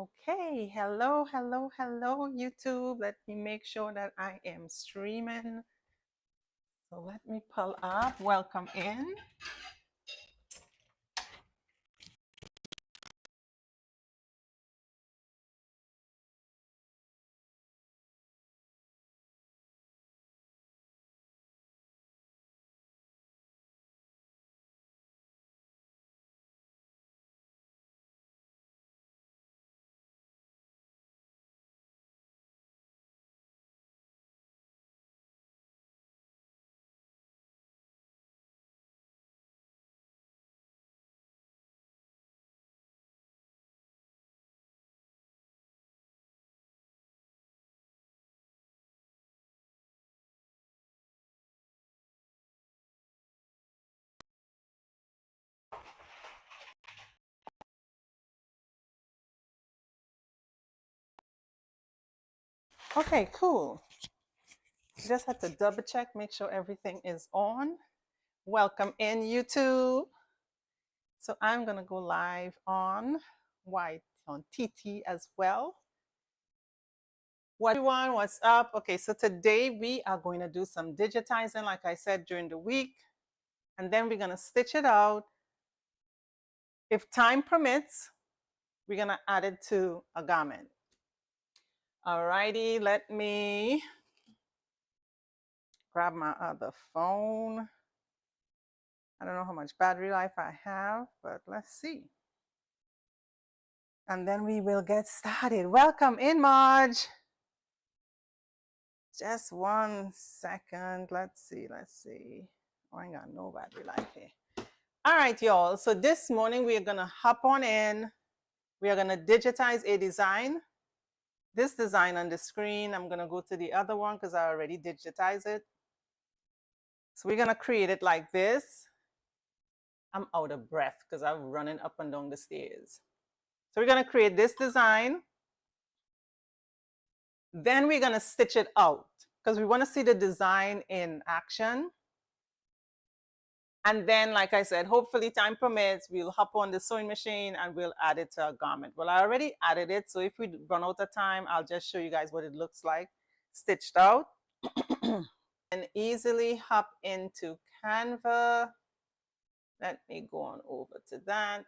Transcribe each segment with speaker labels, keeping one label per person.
Speaker 1: Okay, hello, hello, hello, YouTube. Let me make sure that I am streaming. So let me pull up. Welcome in. Okay, cool. Just had to double check, make sure everything is on. Welcome in, YouTube. So I'm gonna go live on White on TT as well. What everyone, what's up? Okay, so today we are going to do some digitizing, like I said, during the week, and then we're gonna stitch it out. If time permits, we're gonna add it to a garment. Alrighty, let me grab my other phone. I don't know how much battery life I have, but let's see. And then we will get started. Welcome in, Marge. Just 1 second. Let's see. Oh, I ain't got no battery life here. All right, y'all. So this morning we are gonna hop on in. We are gonna digitize a design. This design on the screen, I'm gonna go to the other one because I already digitized it. So we're gonna create it like this. I'm out of breath because I'm running up and down the stairs. So we're gonna create this design. Then we're gonna stitch it out because we wanna see the design in action. And then, like I said, hopefully time permits, we'll hop on the sewing machine and we'll add it to a garment. Well, I already added it. So if we run out of time, I'll just show you guys what it looks like stitched out. And easily hop into Canva. Let me go on over to that.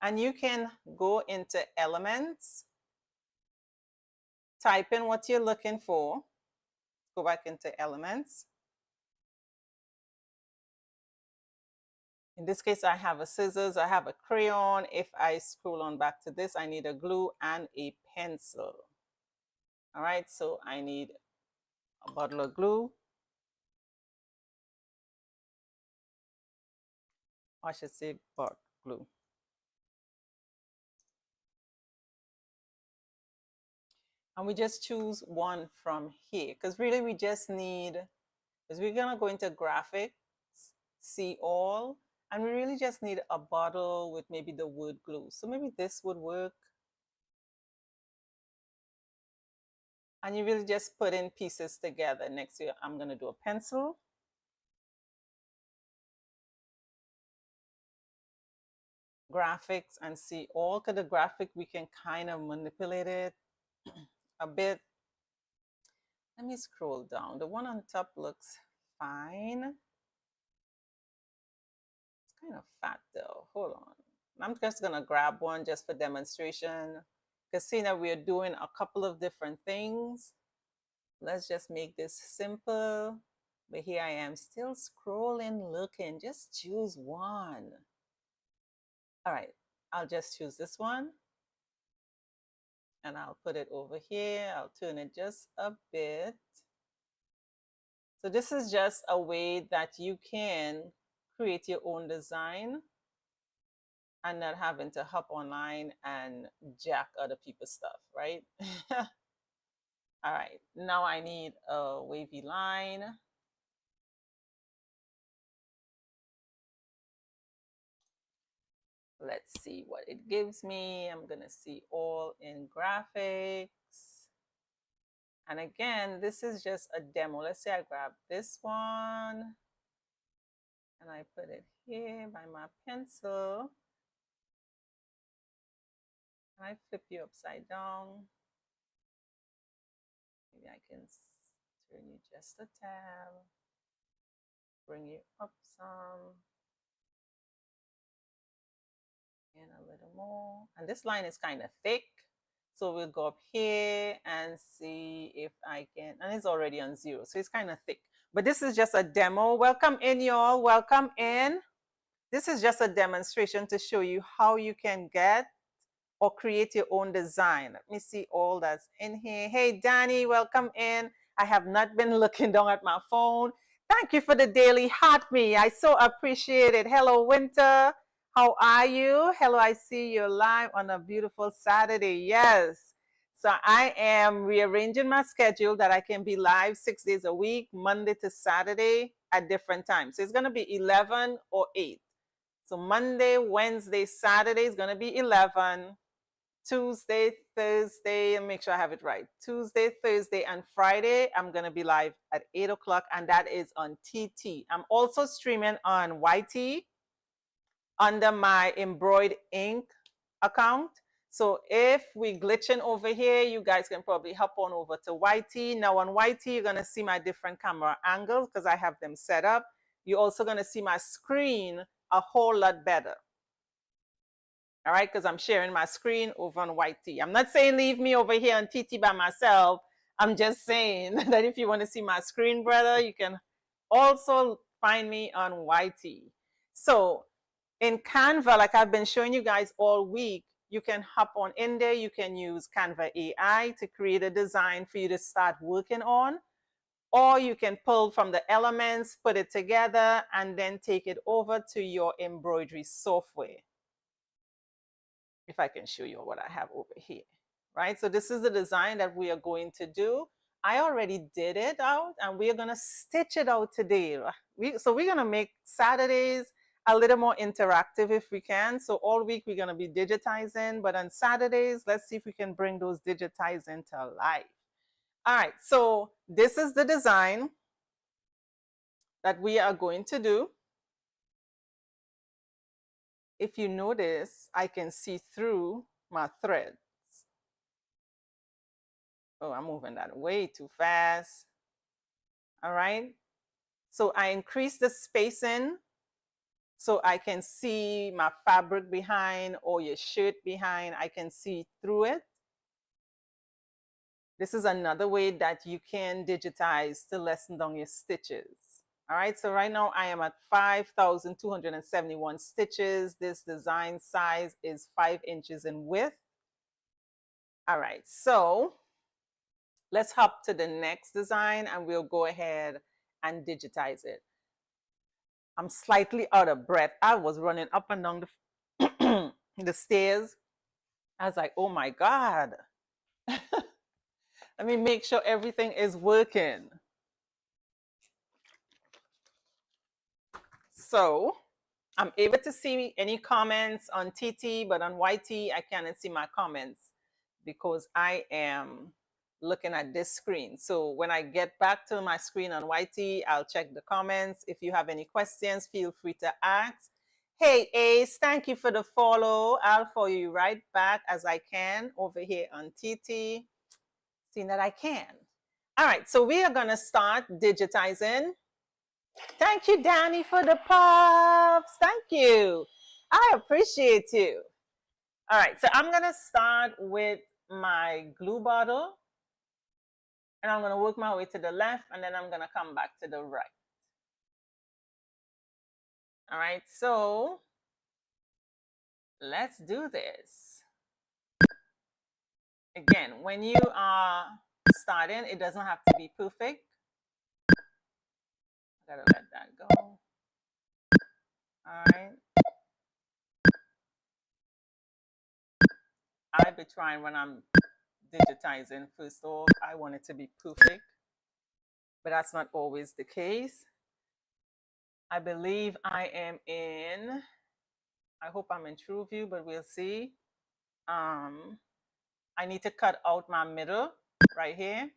Speaker 1: And you can go into elements, type in what you're looking for, go back into elements. In this case, I have a scissors, I have a crayon. If I scroll on back to this, I need a glue and a pencil. All right, so I need a bottle of glue. Or I should say bot glue. And we just choose one from here because really we just need, because we're gonna go into graphics, see all, and we really just need a bottle with maybe the word glue. So maybe this would work. And you really just put in pieces together. Next year, I'm gonna do a pencil. Graphics and see all, because the graphic, we can kind of manipulate it a bit. Let me scroll down. The one on top looks fine. It's kind of fat though. Hold on. I'm just gonna grab one just for demonstration. Because seeing that we're doing a couple of different things, let's just make this simple. But here I am still scrolling, looking. Just choose one. All right, I'll just choose this one. And I'll put it over here. I'll turn it just a bit. So this is just a way that you can create your own design and not having to hop online and jack other people's stuff, right? All right, now I need a wavy line. Let's see what it gives me. I'm gonna see all in graphics. And again, this is just a demo. Let's say I grab this one and I put it here by my pencil. I flip you upside down. Maybe I can turn you just a tab, bring you up some, and a little more. And this line is kind of thick. So we'll go up here and see if I can, and it's already on 0, so it's kind of thick. But this is just a demo. Welcome in, y'all. Welcome in. This is just a demonstration to show you how you can get or create your own design. Let me see all that's in here. Hey, Danny, welcome in. I have not been looking down at my phone. Thank you for the daily hot me. I so appreciate it. Hello, Winter. How are you? Hello, I see you live on a beautiful Saturday. Yes. So I am rearranging my schedule that I can be live 6 days a week, Monday to Saturday at different times. So it's going to be 11 or 8. So Monday, Wednesday, Saturday is going to be 11. Tuesday, Thursday, and make sure I have it right. Tuesday, Thursday, and Friday, I'm going to be live at 8 o'clock, and that is on TT. I'm also streaming on YT under my Embroid Inc. account. So if we glitching over here, you guys can probably hop on over to YT. Now on YT, you're going to see my different camera angles because I have them set up. You're also going to see my screen a whole lot better. All right, because I'm sharing my screen over on YT. I'm not saying leave me over here on TT by myself. I'm just saying that if you want to see my screen, brother, you can also find me on YT. So in Canva, like I've been showing you guys all week, you can hop on in there. You can use Canva AI to create a design for you to start working on. Or you can pull from the elements, put it together, and then take it over to your embroidery software. If I can show you what I have over here, right? So this is the design that we are going to do. I already did it out and we're gonna stitch it out today. So we're gonna make Saturdays a little more interactive if we can. So all week we're gonna be digitizing, but on Saturdays, let's see if we can bring those digitizing to life. All right, so this is the design that we are going to do. If you notice, I can see through my threads. Oh, I'm moving that way too fast. All right. So I increase the spacing so I can see my fabric behind or your shirt behind. I can see through it. This is another way that you can digitize to lessen down your stitches. All right, so right now I am at 5,271 stitches. This design size is 5 inches in width. All right, so let's hop to the next design and we'll go ahead and digitize it. I'm slightly out of breath. I was running up and down the, the stairs. I was like, oh my God. Let me make sure everything is working. So I'm able to see any comments on TT, but on YT, I cannot see my comments because I am looking at this screen. So when I get back to my screen on YT, I'll check the comments. If you have any questions, feel free to ask. Hey, Ace, thank you for the follow. I'll follow you right back as I can over here on TT. Seeing that I can. All right, so we are gonna start digitizing. Thank you, Danny, for the pops. Thank you. I appreciate you. All right, so I'm gonna start with my glue bottle and I'm gonna work my way to the left and then I'm gonna come back to the right. All right, so let's do this. Again, when you are starting, it doesn't have to be perfect. I gotta let that go. All right. I be trying when I'm digitizing, first of all, I want it to be perfect, but that's not always the case. I believe I am in, I hope I'm in true view, but we'll see. I need to cut out my middle right here.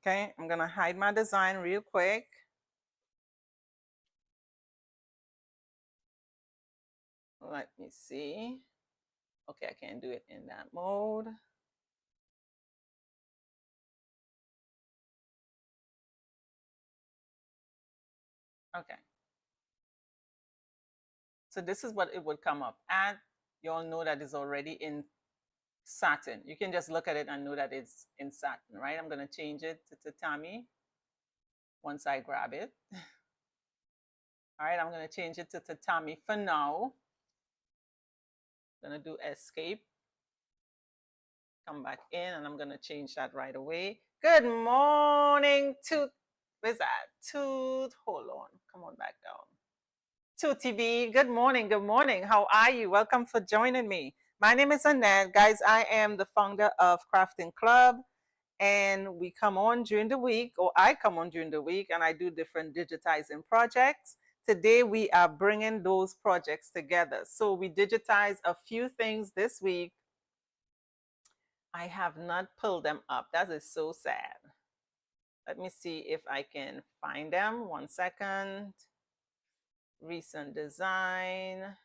Speaker 1: Okay, I'm gonna hide my design real quick. Let me see. Okay, I can't do it in that mode. Okay. So this is what it would come up at. You all know that it's already in satin. You can just look at it and know that it's in satin, right? I'm gonna change it to tatami once I grab it. All right, I'm gonna change it to tatami for now. I'm gonna do escape, come back in, and I'm gonna change that right away. Good morning, Toot. Where's that? Toot, hold on, come on back down. Toot TV, good morning, good morning. How are you? Welcome for joining me. My name is Annette. Guys, I am the founder of Crafting Club, and we come on during the week, or I come on during the week, and I do different digitizing projects. Today, we are bringing those projects together. So we digitize a few things this week. I have not pulled them up. That is so sad. Let me see if I can find them. 1 second. Recent design.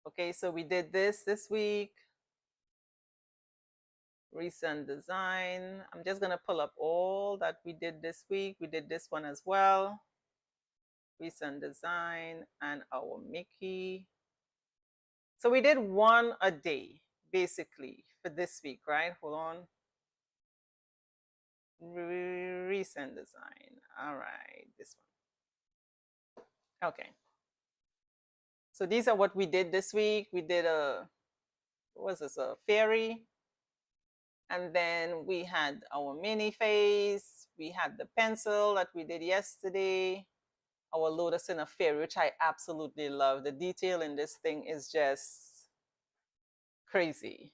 Speaker 1: Okay, so we did this week. Recent design. I'm just gonna pull up all that we did this week. We did this one as well. Recent design and our Mickey. So we did one a day, basically, for this week, right? Hold on. Recent design. All right, this one. Okay. So these are what we did this week. We did what was this, a fairy? And then we had our mini face. We had the pencil that we did yesterday. Our lotus in a fairy, which I absolutely love. The detail in this thing is just crazy.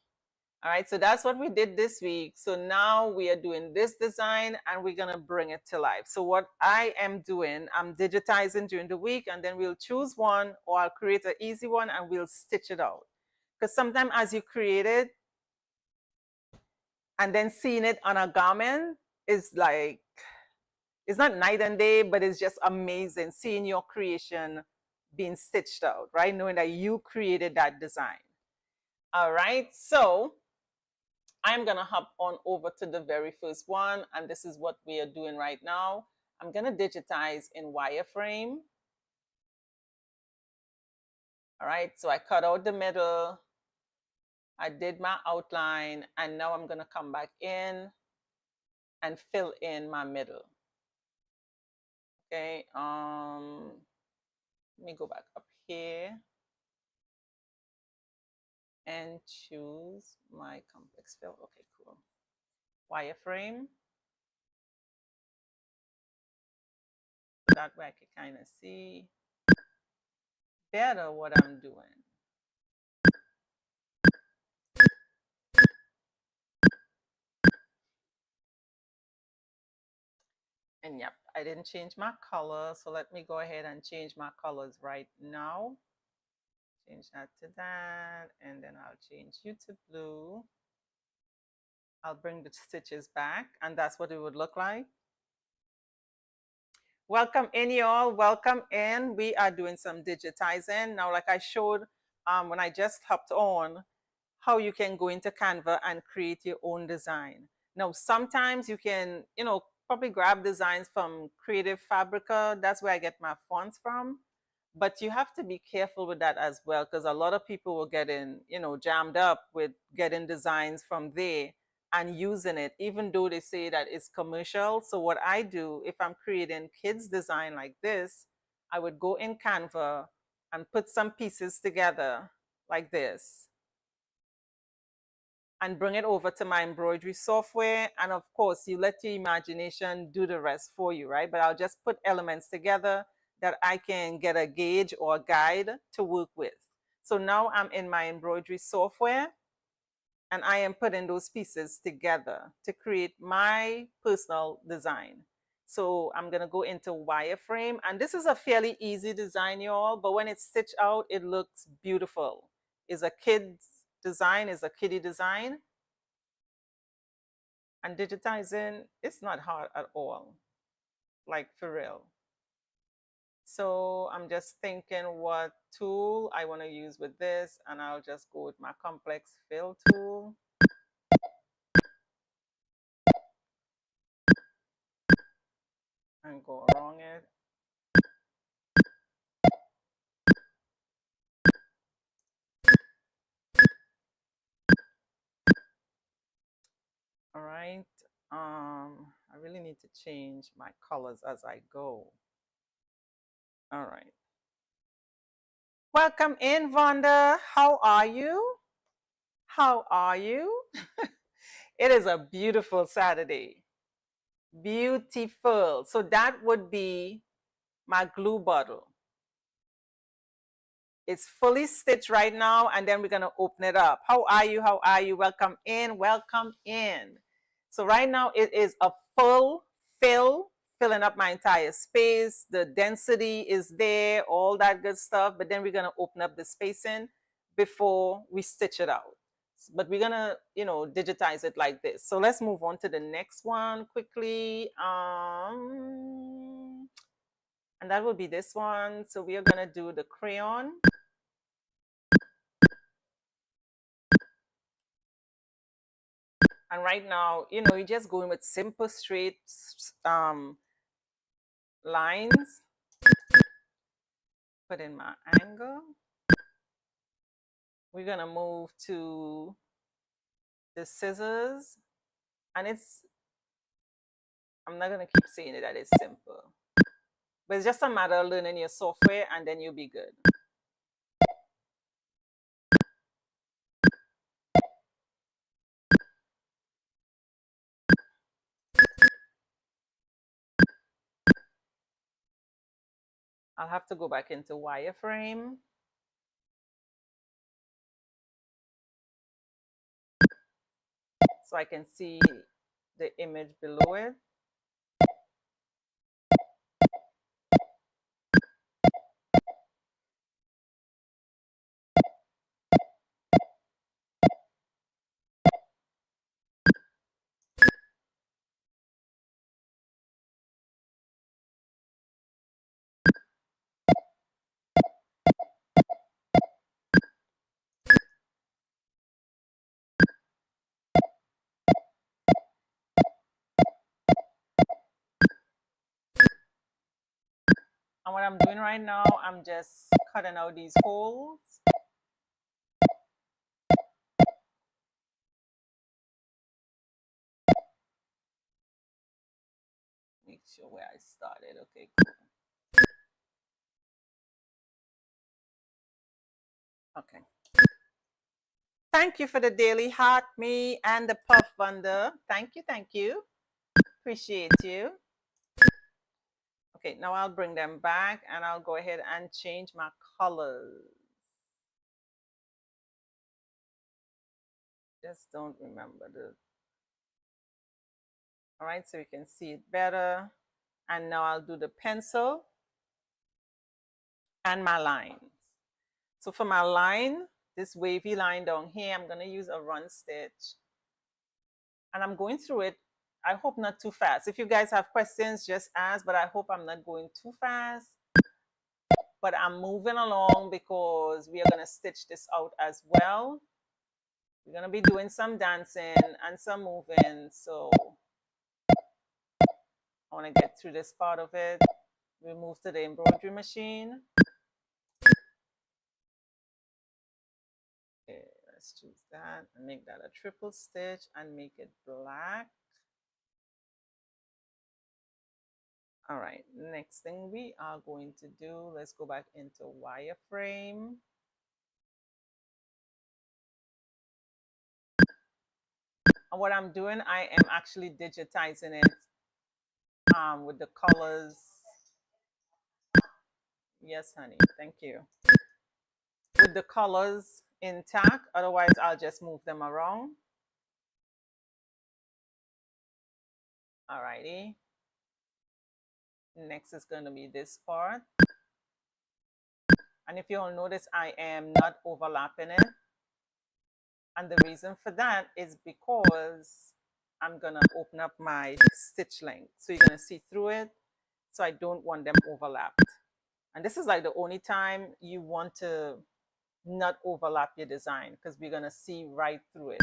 Speaker 1: All right, so that's what we did this week. So now we are doing this design and we're gonna bring it to life. So what I am doing, I'm digitizing during the week, and then we'll choose one, or I'll create an easy one and we'll stitch it out. Because sometimes as you create it and then seeing it on a garment is like, it's not night and day, but it's just amazing seeing your creation being stitched out, right? Knowing that you created that design. All right, so I'm gonna hop on over to the very first one, and this is what we are doing right now. I'm gonna digitize in wireframe. All right, so I cut out the middle, I did my outline, and now I'm gonna come back in and fill in my middle. Okay, let me go back up here and choose my complex fill. Okay, cool. Wireframe. That way I can kind of see better what I'm doing. And yep, I didn't change my color. So let me go ahead and change my colors right now. Change that to that. And then I'll change you to blue. I'll bring the stitches back, and that's what it would look like. Welcome in, y'all. Welcome in. We are doing some digitizing. Now, like I showed when I just hopped on, how you can go into Canva and create your own design. Now, sometimes you can, probably grab designs from Creative Fabrica. That's where I get my fonts from. But you have to be careful with that as well, because a lot of people will get in, jammed up with getting designs from there and using it, even though they say that it's commercial. So what I do, if I'm creating kids design like this, I would go in Canva and put some pieces together like this and bring it over to my embroidery software. And of course, you let your imagination do the rest for you, right? But I'll just put elements together that I can get a gauge or a guide to work with. So now I'm in my embroidery software and I am putting those pieces together to create my personal design. So I'm gonna go into wireframe, and this is a fairly easy design, y'all, but when it's stitched out, it looks beautiful. It's a kid's design, it's a kiddie design. And digitizing, it's not hard at all, like for real. So I'm just thinking what tool I want to use with this, and I'll just go with my complex fill tool. And go around it. All right. I really need to change my colors as I go. All right. Welcome in, Vonda. How are you? How are you? It is a beautiful Saturday. Beautiful. So that would be my glue bottle. It's fully stitched right now, and then we're going to open it up. How are you? How are you? Welcome in. Welcome in. So right now it is a full fill, filling up my entire space. The density is there, all that good stuff. But then we're going to open up the spacing before we stitch it out. But we're going to, digitize it like this. So let's move on to the next one quickly. And that will be this one. So we are going to do the crayon. And right now, you're just going with simple straight lines. Put in my angle. We're going to move to the scissors. And I'm not going to keep saying it that it's simple. But it's just a matter of learning your software, and then you'll be good. I'll have to go back into wireframe. So I can see the image below it. And what I'm doing right now, I'm just cutting out these holes. Make sure where I started. Okay, cool. Okay. Thank you for the daily heart, me and the puff Wonder. Thank you, thank you. Appreciate you. Okay, now I'll bring them back and I'll go ahead and change my colors. Just don't remember the. All right, so you can see it better. And now I'll do the pencil and my lines. So for my line, this wavy line down here, I'm going to use a run stitch. And I'm going through it. I hope not too fast. If you guys have questions, just ask, but I hope I'm not going too fast. But I'm moving along because we are going to stitch this out as well. We're going to be doing some dancing and some moving. So I want to get through this part of it. We move to the embroidery machine. Okay, let's choose that and make that a triple stitch and make it black. All right, next thing we are going to do, let's go back into wireframe. And what I'm doing, I am actually digitizing it with the colors. Yes, honey, thank you. With the colors intact, otherwise I'll just move them around. All righty. Next is going to be this part. And if you all notice, I am not overlapping it. And the reason for that is because I'm gonna open up my stitch length. So you're gonna see through it. So I don't want them overlapped. And this is like the only time you want to not overlap your design, because we're gonna see right through it.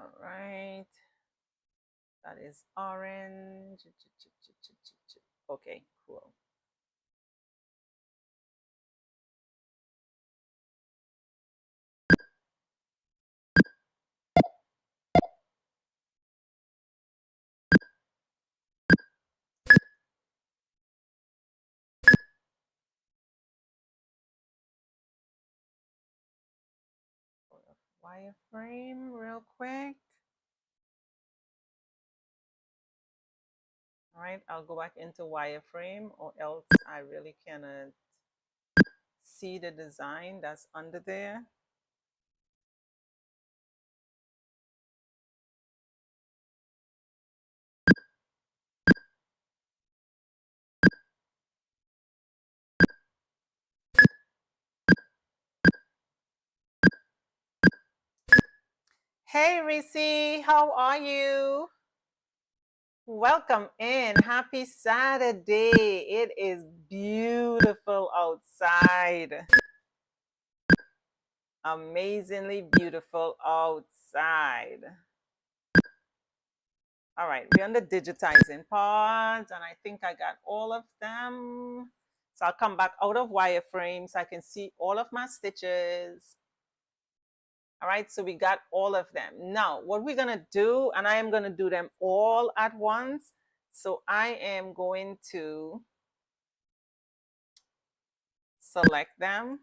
Speaker 1: All right. That is orange. Okay, cool. Wireframe real quick. All right, I'll go back into wireframe, or else I really cannot see the design that's under there. Hey Reese, how are you? Welcome in. Happy Saturday. It is beautiful outside. Amazingly beautiful outside. All right, we're on the digitizing part, and I think I got all of them. So I'll come back out of wireframe so I can see all of my stitches. All right, so we got all of them. Now, what we're gonna do, and I am gonna do them all at once. So I am going to select them.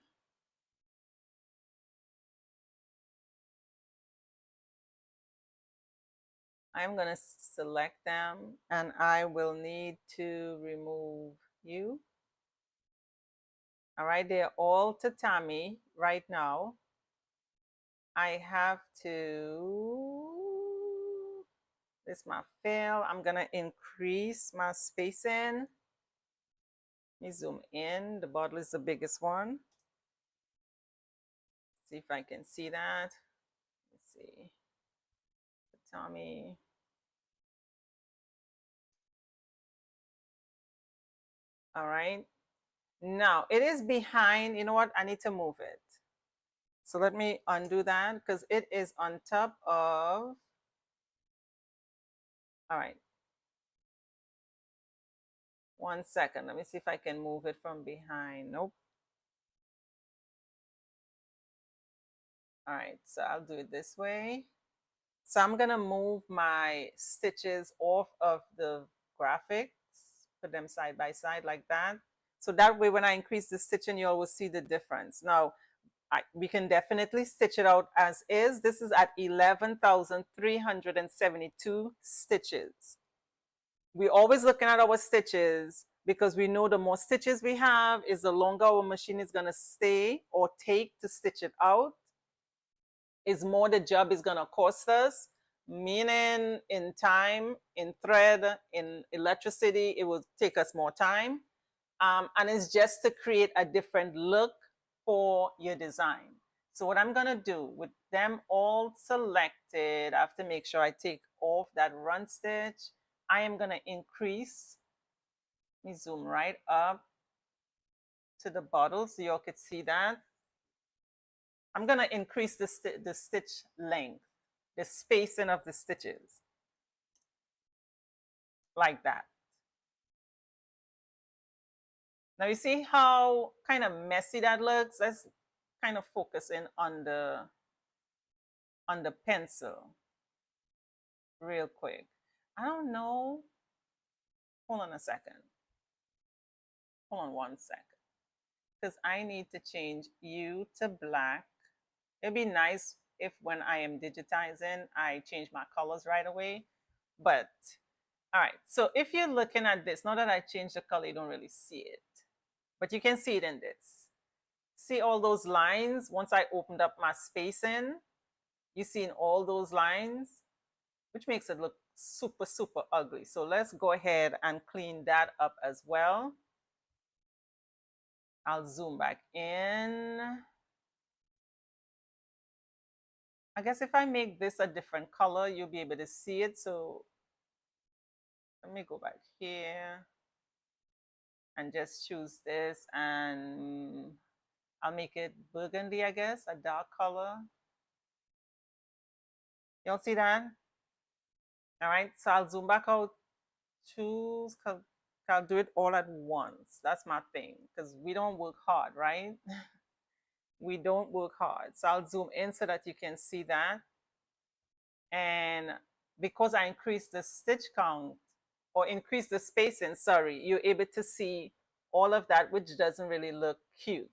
Speaker 1: I'm gonna select them, and I will need to remove you. All right, they're all tatami right now. I have to, this is my fill. I'm gonna increase my spacing. Let me zoom in. The bottle is the biggest one. See if I can see that. Let's see. Tommy. All right. Now it is behind. You know what? I need to move it. So let me undo that because it is on top of. All right. 1 second. Let me see if I can move it from behind. Nope. All right. So I'll do it this way. So I'm gonna move my stitches off of the graphics, put them side by side like that. So that way, when I increase the stitching, you always see the difference. Now, we can definitely stitch it out as is. This is at 11,372 stitches. We're always looking at our stitches because we know the more stitches we have is the longer our machine is gonna stay or take to stitch it out, is more the job is gonna cost us, meaning in time, in thread, in electricity, it will take us more time. And it's just to create a different look for your design. So what I'm gonna do with them all selected, I have to make sure I take off that run stitch. I am gonna increase, let me zoom right up to the bottle so y'all could see that. I'm gonna increase the stitch length, the spacing of the stitches, like that. Now you see how kind of messy that looks? Let's kind of focus in on the pencil real quick. I don't know. Hold on a second. Hold on 1 second. Because I need to change you to black. It'd be nice if when I am digitizing, I change my colors right away. But all right, so if you're looking at this, now that I changed the color, you don't really see it. But you can see it in this. See all those lines? Once I opened up my spacing, you see in all those lines, which makes it look super, super ugly. So let's go ahead and clean that up as well. I'll zoom back in. I guess if I make this a different color, you'll be able to see it. So let me go back here and just choose this, and I'll make it burgundy, I guess, a dark color. Y'all see that? All right, so I'll zoom back out, choose, I'll do it all at once. That's my thing, because we don't work hard, right? We don't work hard. So I'll zoom in so that you can see that. And because I increased the stitch count, or increase the spacing, sorry, you're able to see all of that, which doesn't really look cute.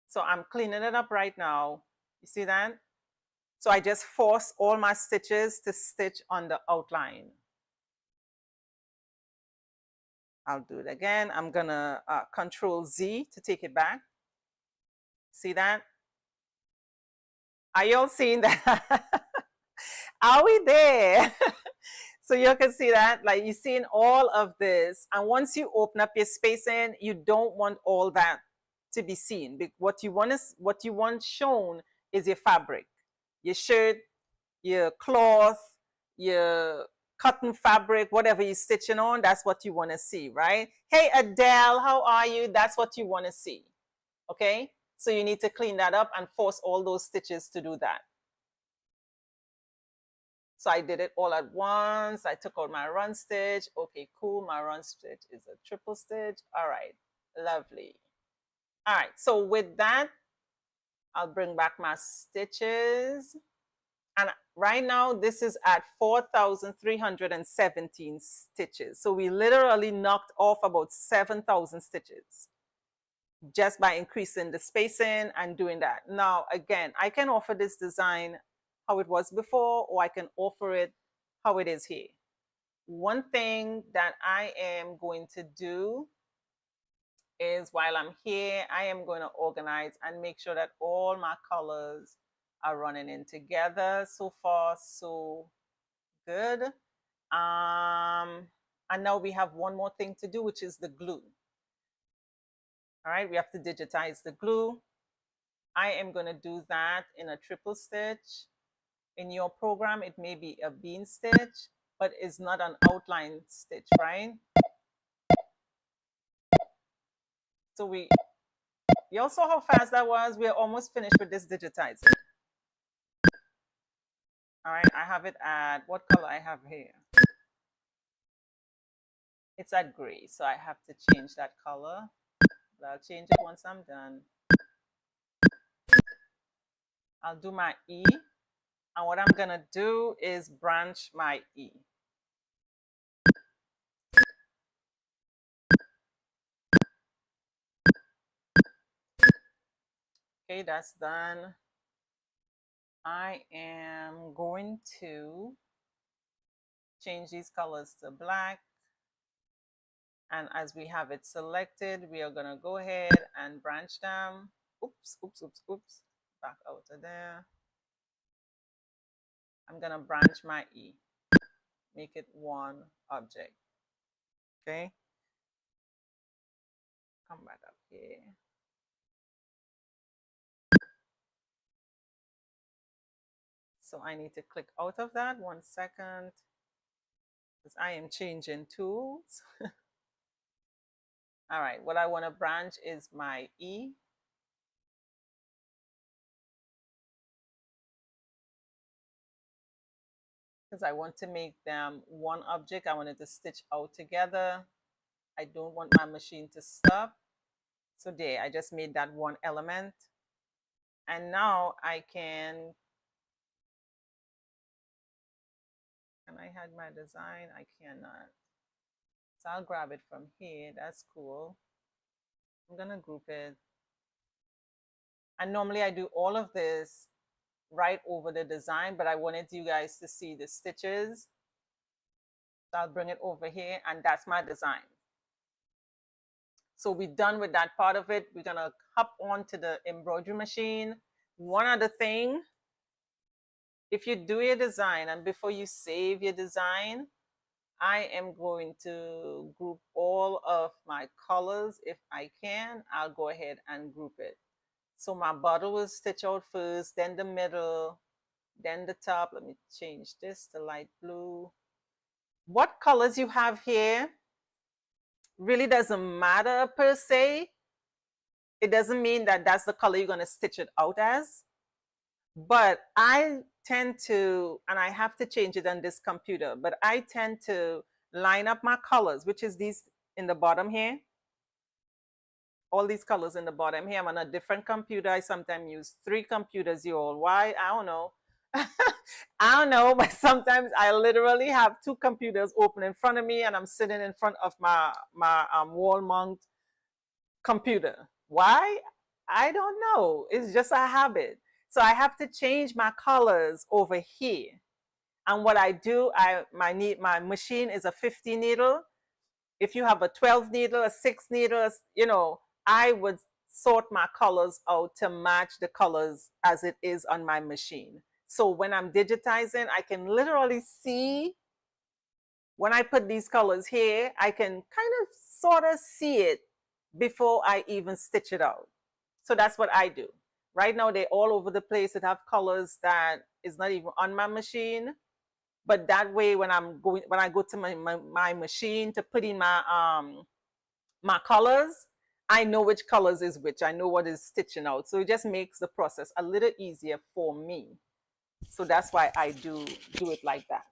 Speaker 1: So I'm cleaning it up right now. You see that? So I just force all my stitches to stitch on the outline. I'll do it again. I'm gonna Control Z to take it back. See that? Are y'all seeing that? Are we there? So you can see that, like you're seeing all of this. And once you open up your spacing, you don't want all that to be seen. What you want shown is your fabric, your shirt, your cloth, your cotton fabric, whatever you're stitching on, that's what you want to see, right? Hey Adele, how are you? That's what you want to see. Okay, so you need to clean that up and force all those stitches to do that. So I did it all at once. I took out my run stitch. Okay, cool. My run stitch is a triple stitch. All right, lovely. All right, so with that, I'll bring back my stitches. And right now, this is at 4,317 stitches. So we literally knocked off about 7,000 stitches just by increasing the spacing and doing that. Now, again, I can offer this design how it was before, or I can offer it how it is here. One thing that I am going to do is, while I'm here, I am going to organize and make sure that all my colors are running in together. So far, so good. And now we have one more thing to do, which is the glue. All right, we have to digitize the glue. I am going to do that in a triple stitch. In your program, it may be a bean stitch, but it's not an outline stitch, right? So you all saw how fast that was. We're almost finished with this digitizing. All right, I have it at, what color I have here? It's at gray, so I have to change that color. But I'll change it once I'm done. I'll do my E. And what I'm gonna do is branch my E. Okay, that's done. I am going to change these colors to black. And as we have it selected, we are gonna go ahead and branch them. Oops, oops, oops, oops. Back out of there. I'm gonna branch my E. Make it one object. Okay. Come back up here. So I need to click out of that 1 second, because I am changing tools. All right, what I want to branch is my E. Because I want to make them one object. I wanted to stitch out together. I don't want my machine to stop. So there, I just made that one element. And now I can I hide my design? I cannot. So I'll grab it from here. That's cool. I'm gonna group it. And normally I do all of this right over the design, but I wanted you guys to see the stitches. So I'll bring it over here, and that's my design. So we're done with that part of it. We're gonna hop on to the embroidery machine. One other thing if you do your design and before you save your design, I am going to group all of my colors. If I can, I'll go ahead and group it. So my bottle will stitch out first, then the middle, then the top. Let me change this to light blue. What colors you have here really doesn't matter per se. It doesn't mean that that's the color you're going to stitch it out as. But I tend to, and I have to change it on this computer, but I tend to line up my colors, which is these in the bottom here. All these colors in the bottom here. I'm on a different computer. I sometimes use 3 computers, you all. Why? I don't know. I don't know, but sometimes I literally have 2 computers open in front of me and I'm sitting in front of my wall mount computer. Why? I don't know. It's just a habit. So I have to change my colors over here. And what I do, my machine is a 50 needle. If you have a 12 needle, a 6 needle, you know, I would sort my colors out to match the colors as it is on my machine. So when I'm digitizing, I can literally see when I put these colors here, I can kind of sort of see it before I even stitch it out. So that's what I do. Right now, they're all over the place. It have colors that is not even on my machine. But that way, when I go to my machine to put in my colors, I know which colors is which. I know what is stitching out. So it just makes the process a little easier for me. So that's why I do it like that.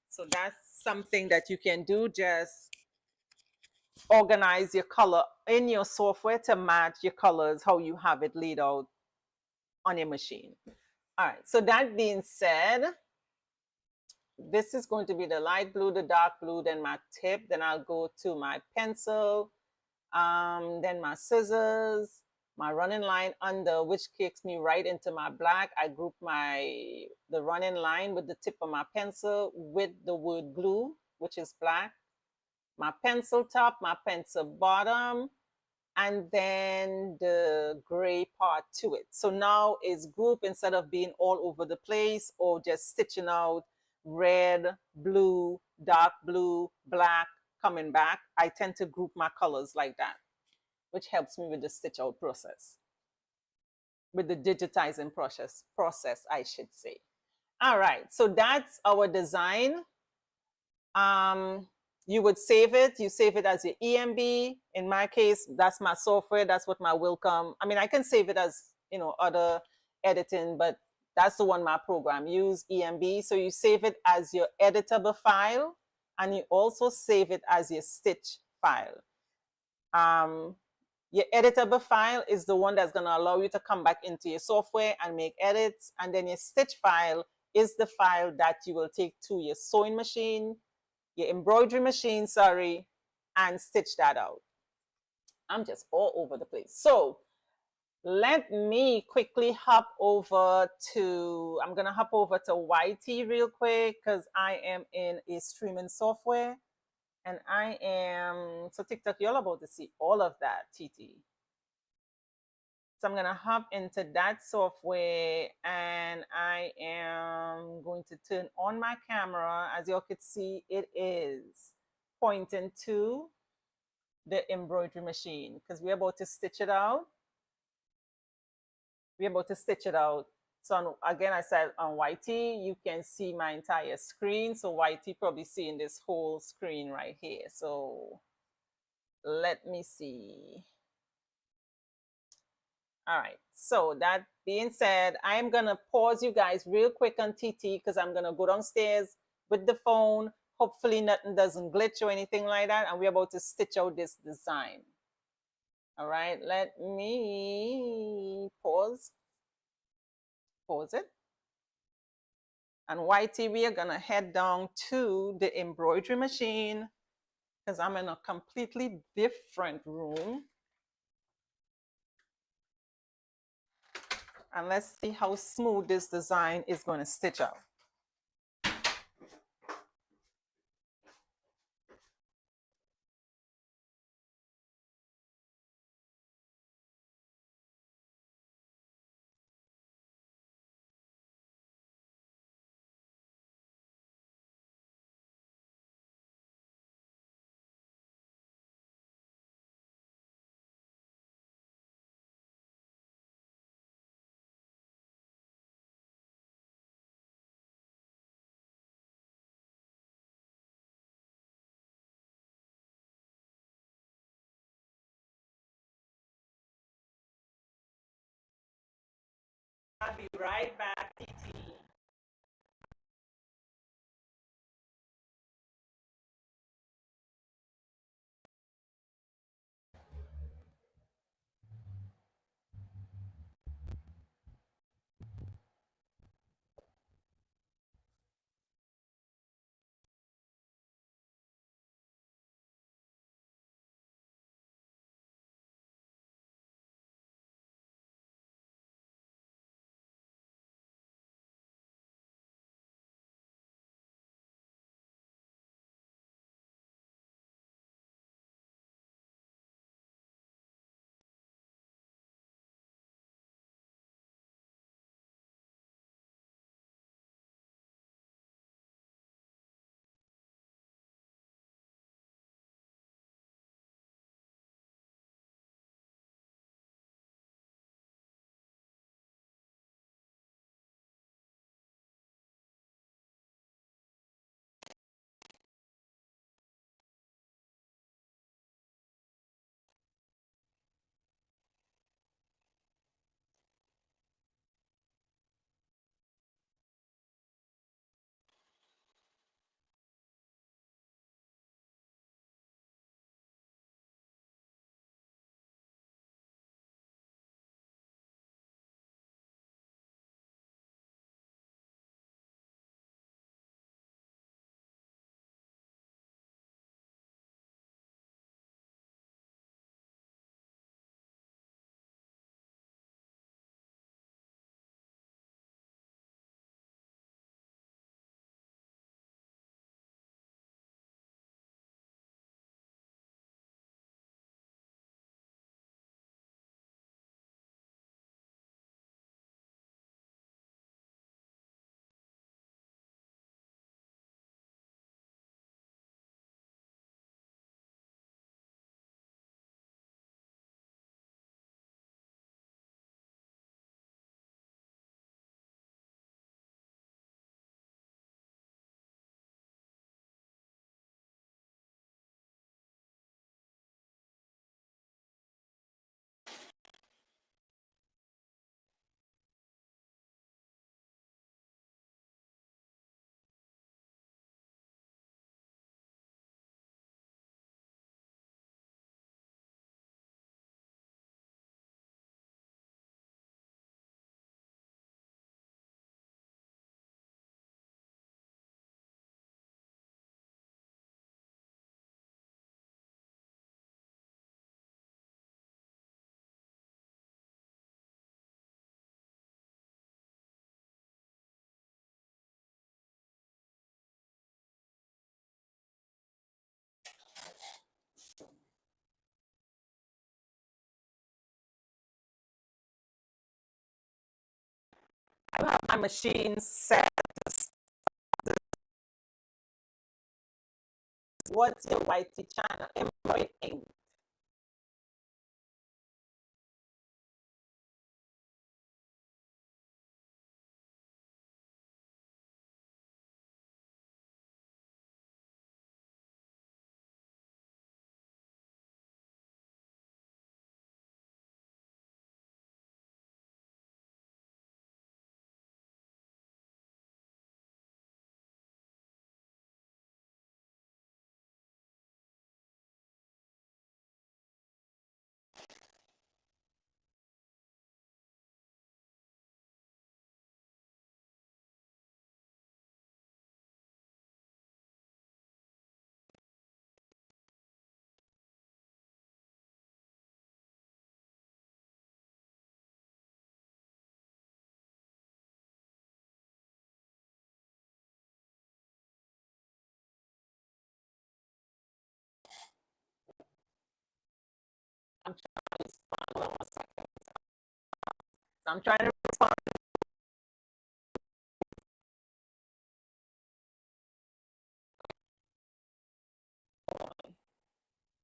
Speaker 1: So that's something that you can do. Just organize your color in your software to match your colors, how you have it laid out on your machine. All right, so that being said, this is going to be the light blue, the dark blue, then my tip, then I'll go to my pencil, then my scissors, my running line under, which kicks me right into my black. I group the running line with the tip of my pencil with the word glue, which is black, my pencil top, my pencil bottom, and then the gray part to it. So now it's grouped instead of being all over the place or just stitching out red, blue, dark blue, black, coming back. I tend to group my colors like that, which helps me with the stitch out process, with the digitizing process, I should say. All right, so that's our design. You would save it. You save it as your EMB. In my case, that's my software. That's what my Wilcom. I mean, I can save it as, you know, other editing, but that's the one my program use, EMB. So you save it as your editable file, and you also save it as your stitch file. Your editable file is the one that's going to allow you to come back into your software and make edits. And then your stitch file is the file that you will take to your sewing machine, your embroidery machine, sorry, and stitch that out. I'm just all over the place. So let me quickly hop over to, I'm going to hop over to YT real quick because I am in a streaming software and I am, so TikTok, you're about to see all of that, TT. So I'm going to hop into that software and I am going to turn on my camera. As you all can see, it is pointing to the embroidery machine because we're about to stitch it out. We're about to stitch it out. So again, I said on YT, you can see my entire screen. So YT probably seeing this whole screen right here. So let me see. All right, so that being said, I'm gonna pause you guys real quick on TT because I'm gonna go downstairs with the phone. Hopefully nothing doesn't glitch or anything like that. And we're about to stitch out this design. All right, let me pause it. And YT, we are gonna head down to the embroidery machine because I'm in a completely different room. And let's see how smooth this design is going to stitch out. I'll be right back, TT. I have my machine set. What's your YT channel? Embroidering. I'm trying to respond. Hold on 1 second. I'm trying to respond.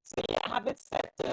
Speaker 1: So yeah, I have it set to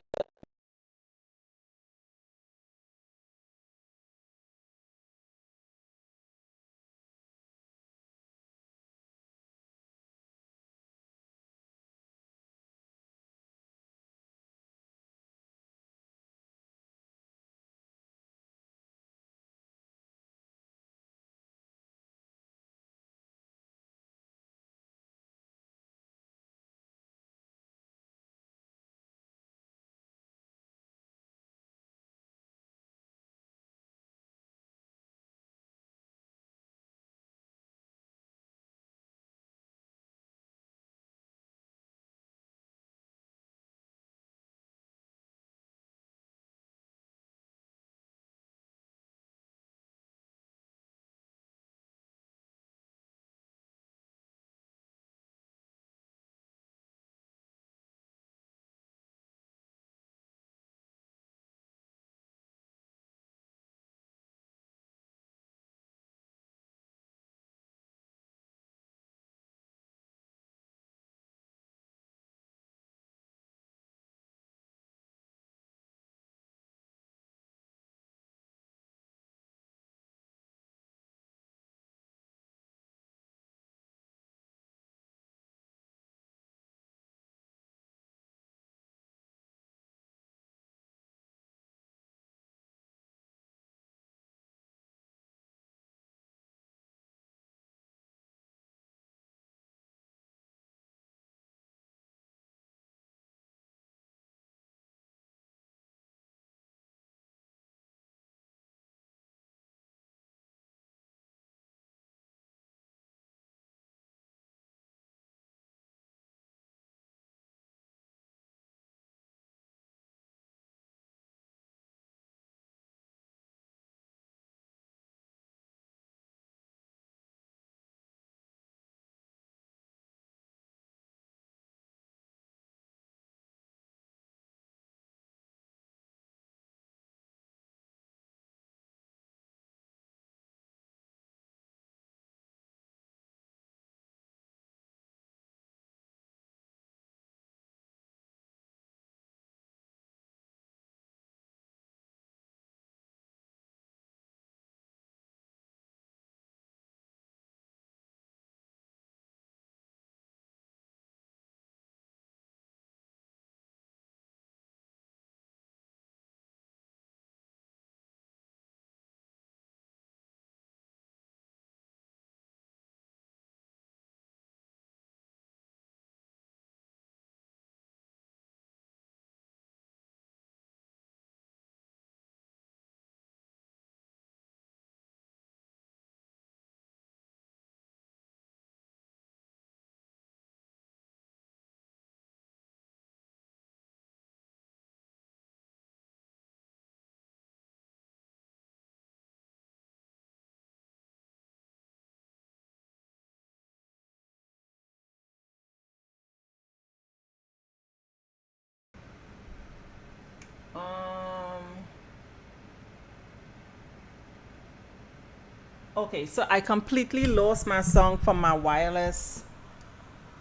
Speaker 1: Okay, so I completely lost my song from my wireless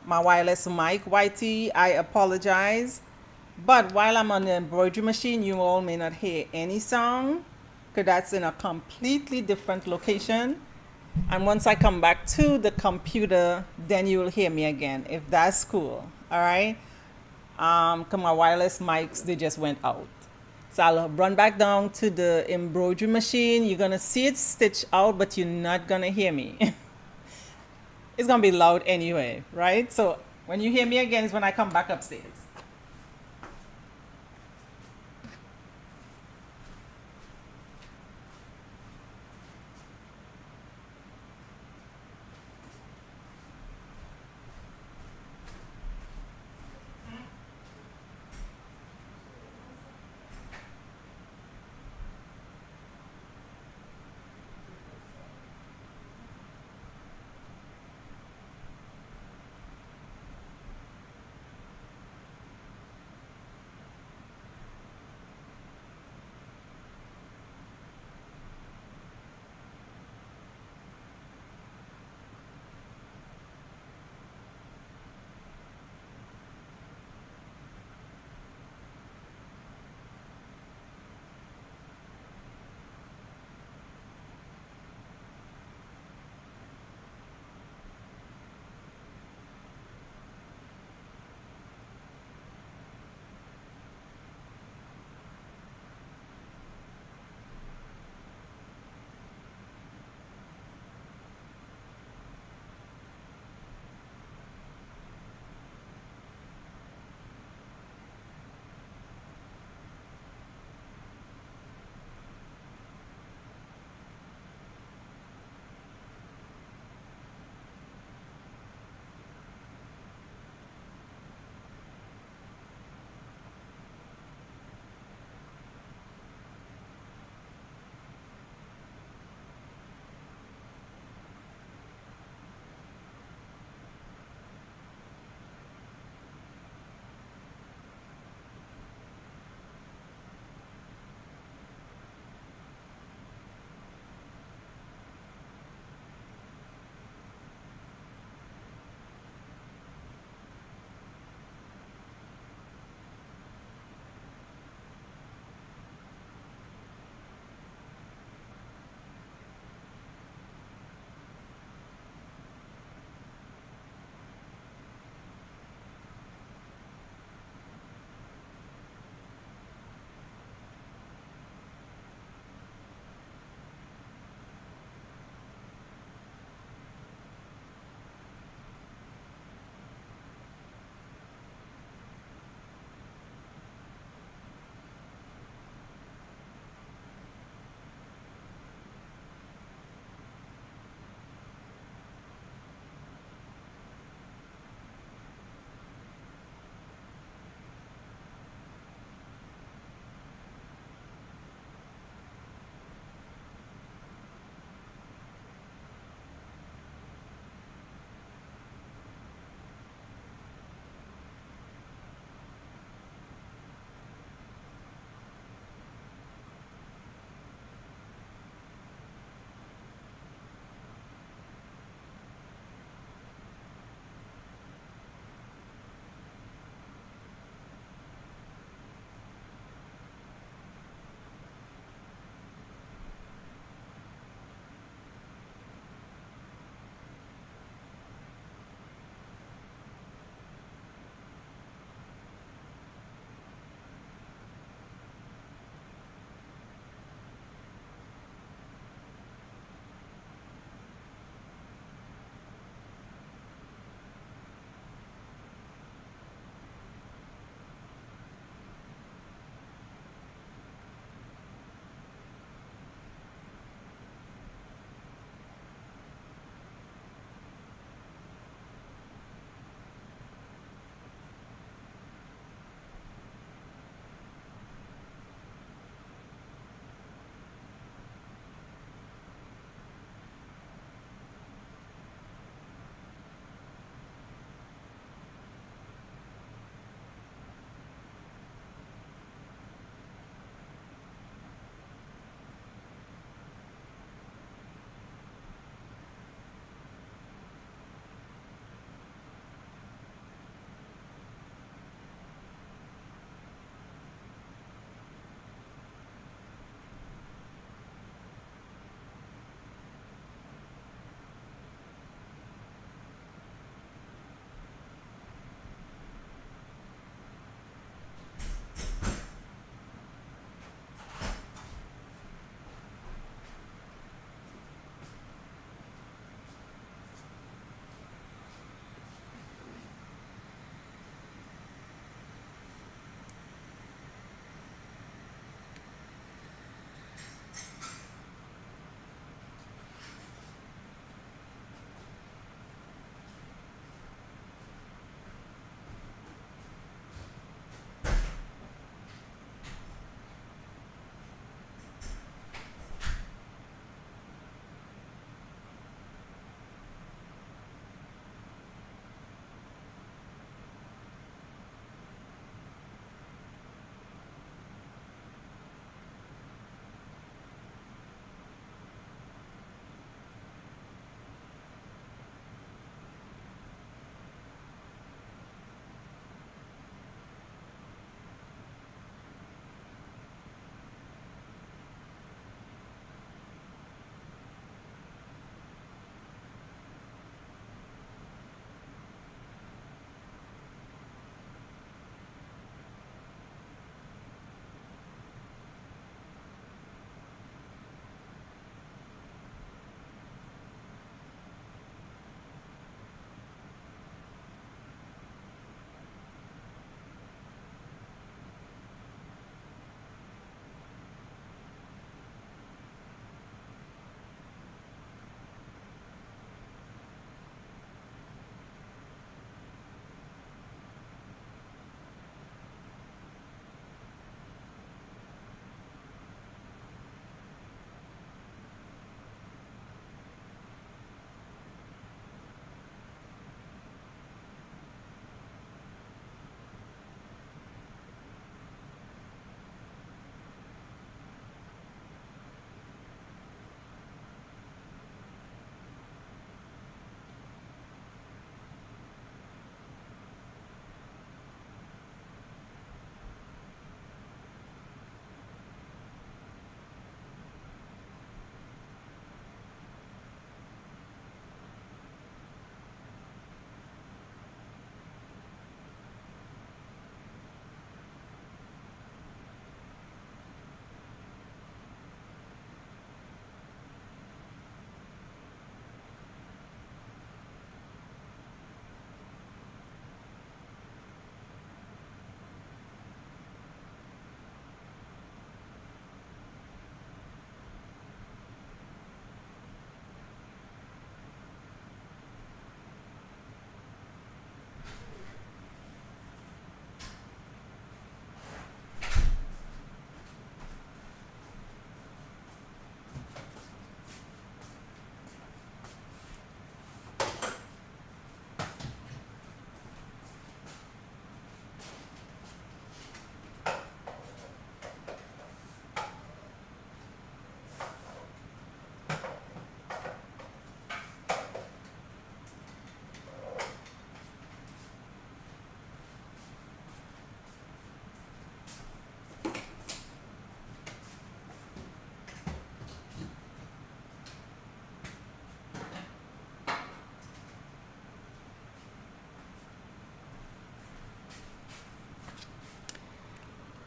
Speaker 1: mic, YT. I apologize. But while I'm on the embroidery machine, you all may not hear any sound because that's in a completely different location. And once I come back to the computer, then you will hear me again, if that's cool. All right? 'Cause my wireless mics, they just went out. So I'll run back down to the embroidery machine. You're gonna see it stitch out, but you're not gonna hear me. It's gonna be loud anyway, right? So when you hear me again is when I come back upstairs.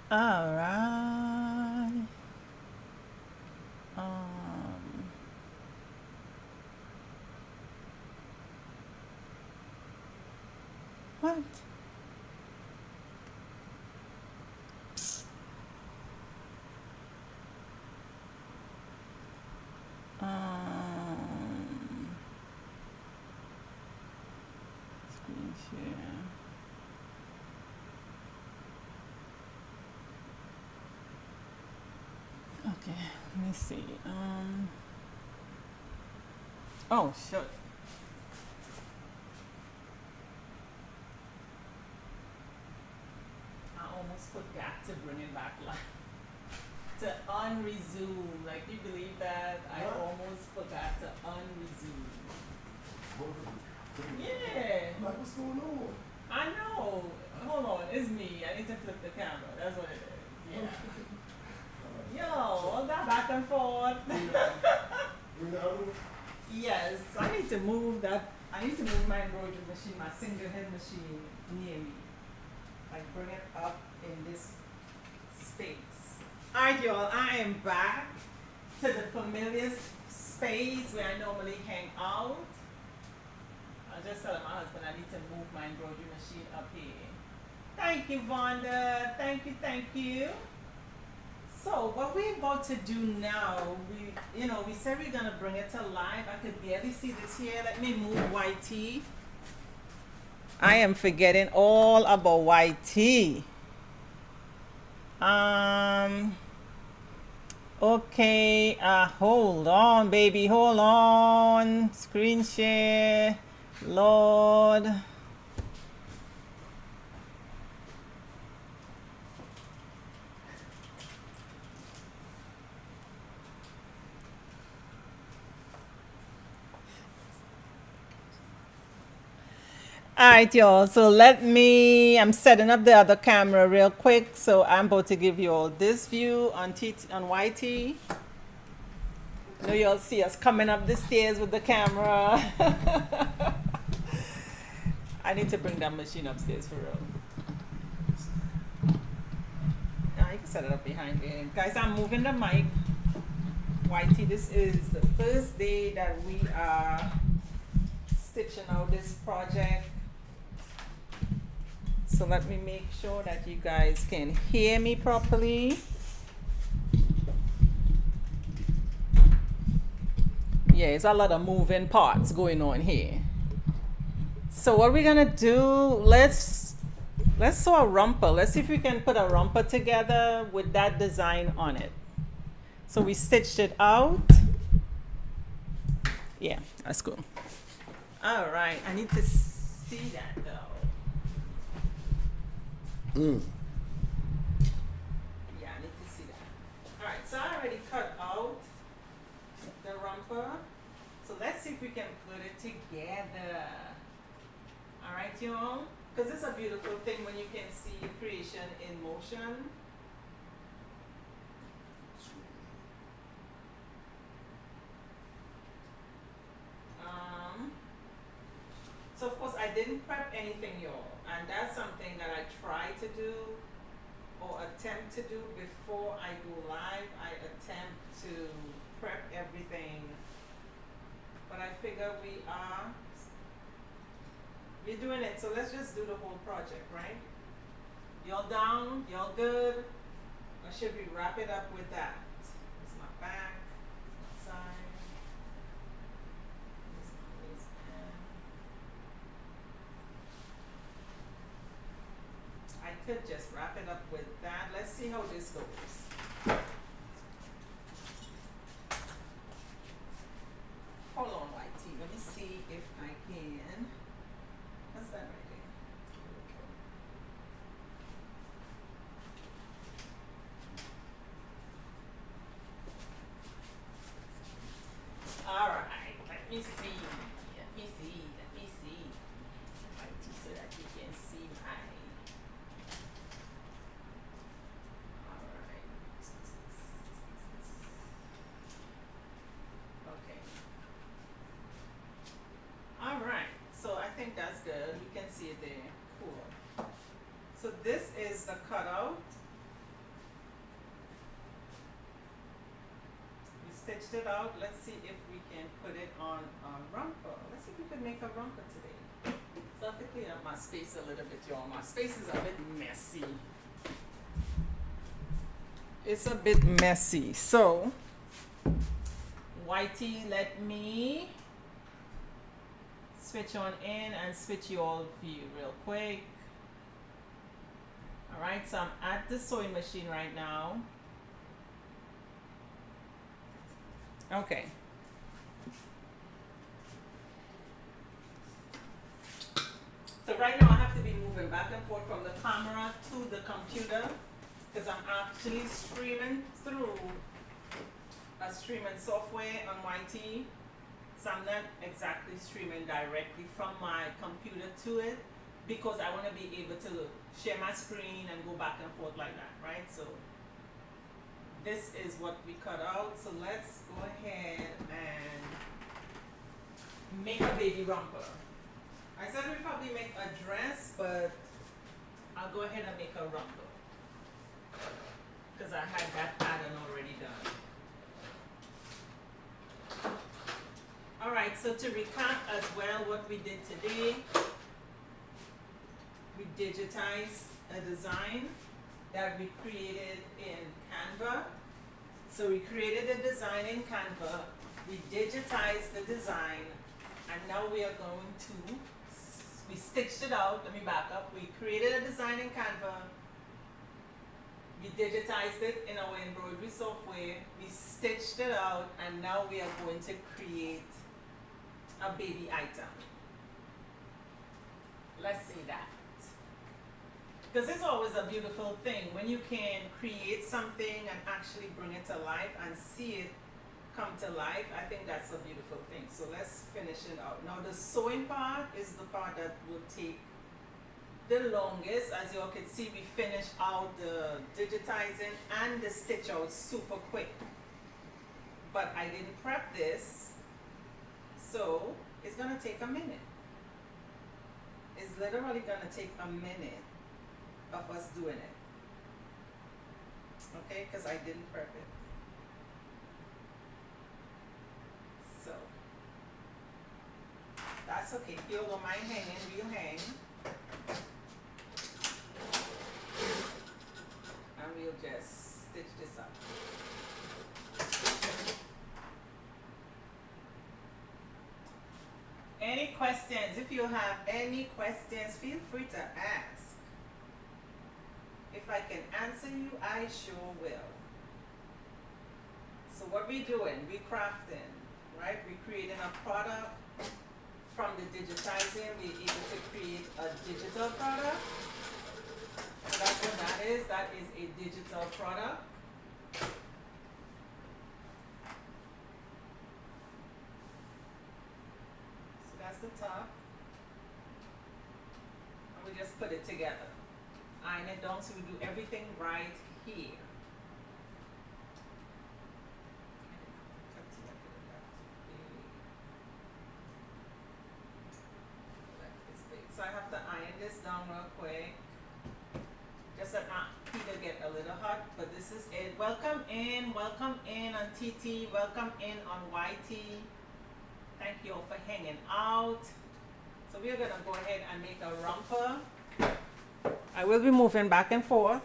Speaker 1: All right. Um, what? Um, screen share. Okay, let me see. Oh, shit. I almost forgot to bring it back live. To unresume. Like, you believe that? I almost forgot to unresume. Yeah.
Speaker 2: Like, what's going on?
Speaker 1: I know. Hold on, it's me. I need to flip the camera. That's what it is. Yeah. Yo, all that back and forth.
Speaker 2: Bring the other one?
Speaker 1: Yes, I need to move that. I need to move my embroidery machine, my single head machine near me. Like bring it up in this space. Alright, y'all, I am back to the familiar space where I normally hang out. I just told my husband I need to move my embroidery machine up here. Thank you, Vonda. Thank you, thank you. So what we're about to do now, we said we're gonna bring it to life. I could barely see this here. Let me move YT. I am forgetting all about YT. Okay, hold on, baby, hold on. Screen share, Lord. All right, y'all. So I'm setting up the other camera real quick. So I'm about to give you all this view on YT. Now you'll see us coming up the stairs with the camera. I need to bring that machine upstairs for real. You can set it up behind me. Guys, I'm moving the mic. YT, this is the first day that we are stitching out this project. So let me make sure that you guys can hear me properly. Yeah, it's a lot of moving parts going on here. So what we're gonna do, let's sew a romper. Let's see if we can put a romper together with that design on it. So we stitched it out. Yeah, that's cool. All right, I need to see that though. Yeah, I need to see that. All right, so I already cut out the romper. So let's see if we can put it together. All right, y'all? Because it's a beautiful thing when you can see creation in motion. So of course I didn't prep anything, y'all, and that's something that I try to do or attempt to do before I go live. I attempt to prep everything, but I figure we're doing it, so let's just do the whole project, right? Y'all down? Y'all good? Or should we wrap it up with that? It's my back, it's my side, it's my waistband. I could just wrap it up with that. Let's see how this goes. Hold on, YT. Let me see if I can. What's that right there? All right. Let me see. YT, so that you can see my. All right. stitched it out. Let's see if we can put it on a romper. Let's see if we can make a romper today. So I have to clean up my space a little bit, y'all. My space is a bit messy. It's a bit messy. So, Whitey, let me switch on in and switch you all view real quick. Alright, so I'm at the sewing machine right now. Okay. So right now I have to be moving back and forth from the camera to the computer because I'm actually streaming through a streaming software on YT. So I'm not exactly streaming directly from my computer to it because I want to be able to share my screen and go back and forth like that, right? So this is what we cut out. So let's go ahead and make a baby romper. I said we'd probably make a dress, but I'll go ahead and make a romper because I had that pattern already done. Alright, so to recap as well what we did today, we digitized a design that we created in Canva. So we created a design in Canva, we digitized the design, and now we are going to, we stitched it out. Let me back up. We created a design in Canva, we digitized it in our embroidery software, we stitched it out, and now we are going to create a baby item. Let's see that. Because it's always a beautiful thing when you can create something and actually bring it to life and see it come to life. I think that's a beautiful thing. So let's finish it out. Now the sewing part is the part that will take the longest. As you all can see, we finished out the digitizing and the stitch out super quick. But I didn't prep this, so it's gonna take a minute. It's literally gonna take a minute of us doing it. Okay, because I didn't prep it. So that's okay. If you don't mind hanging, we'll hang. And we'll just stitch this up. Any questions? If you have any questions, feel free to ask. If I can answer you, I sure will. So what we doing? We crafting, right? We creating a product from the digitizing. We're able to create a digital product. So that's what that is. That is a digital product. So that's the top. And we just put it together. Iron it down so we do everything right here. So I have to iron this down real quick. Just let my heater get a little hot, but this is it. Welcome in on TT, welcome in on YT. Thank you all for hanging out. So we're gonna go ahead and make a romper. I will be moving back and forth.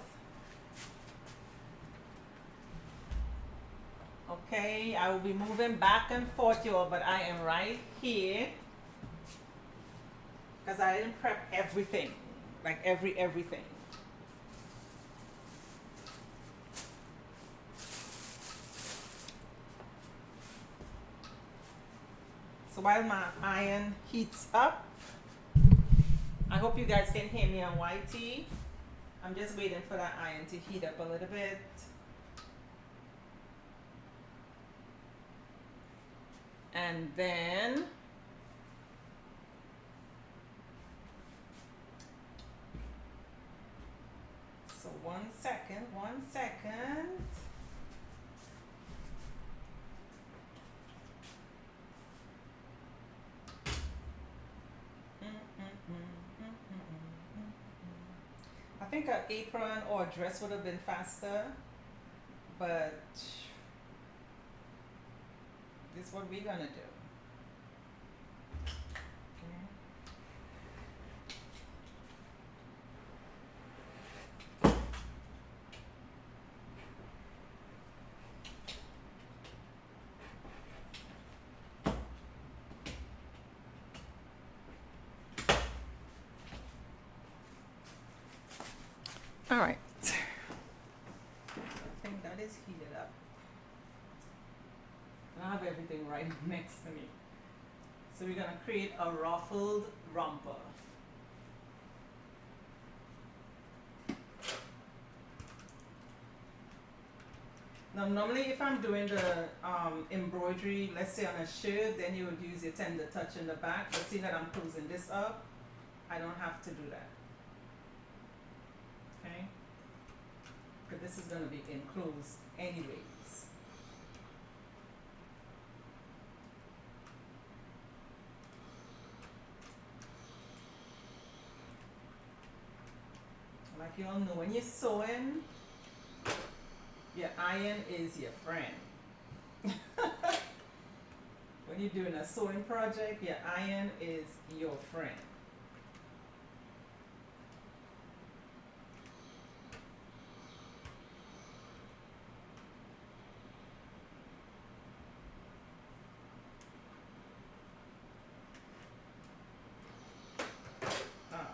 Speaker 1: Okay, I will be moving back and forth, y'all, but I am right here because I didn't prep everything, like everything. So while my iron heats up, I hope you guys can hear me on YT. I'm just waiting for that iron to heat up a little bit. And then so one second. I think an apron or a dress would have been faster, but that's what we're gonna do. Okay. All right. I think that is heated up. I have everything right next to me. So we're gonna create a ruffled romper. Now normally if I'm doing the embroidery, let's say on a shirt, then you would use your tender touch in the back. But see that I'm closing this up, I don't have to do that. Okay? Because this is gonna be enclosed anyways. Like you all know, when you're sewing, your iron is your friend. When you're doing a sewing project, your iron is your friend. Alright.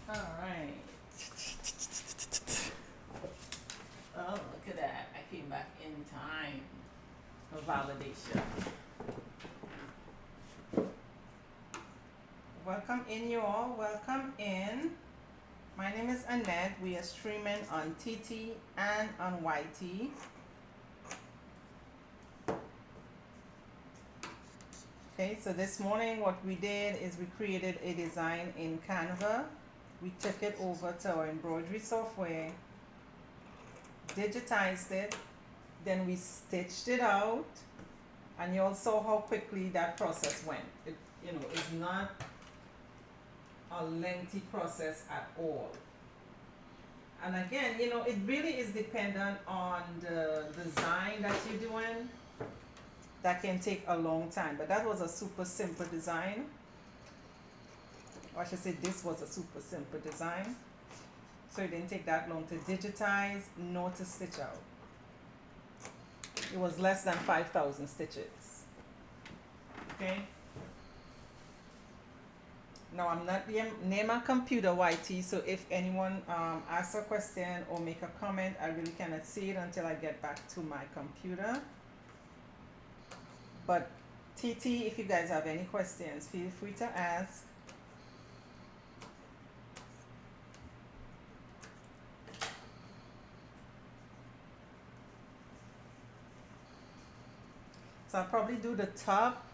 Speaker 1: Alright. Oh, look at that. I came back in time for validation. Welcome in, you all. Welcome in. My name is Annette. We are streaming on TT and on YT. Okay, so this morning what we did is we created a design in Canva. We took it over to our embroidery software, digitized it, then we stitched it out, and you all saw how quickly that process went. It, is not a lengthy process at all. And again, it really is dependent on the design that you're doing. That can take a long time, but that was a super simple design. Or I should say this was a super simple design. So it didn't take that long to digitize nor to stitch out. It was less than 5,000 stitches. Okay. Now I'm not near my computer, YT, so if anyone asks a question or make a comment, I really cannot see it until I get back to my computer. But TT, if you guys have any questions, feel free to ask. So I'll probably do the top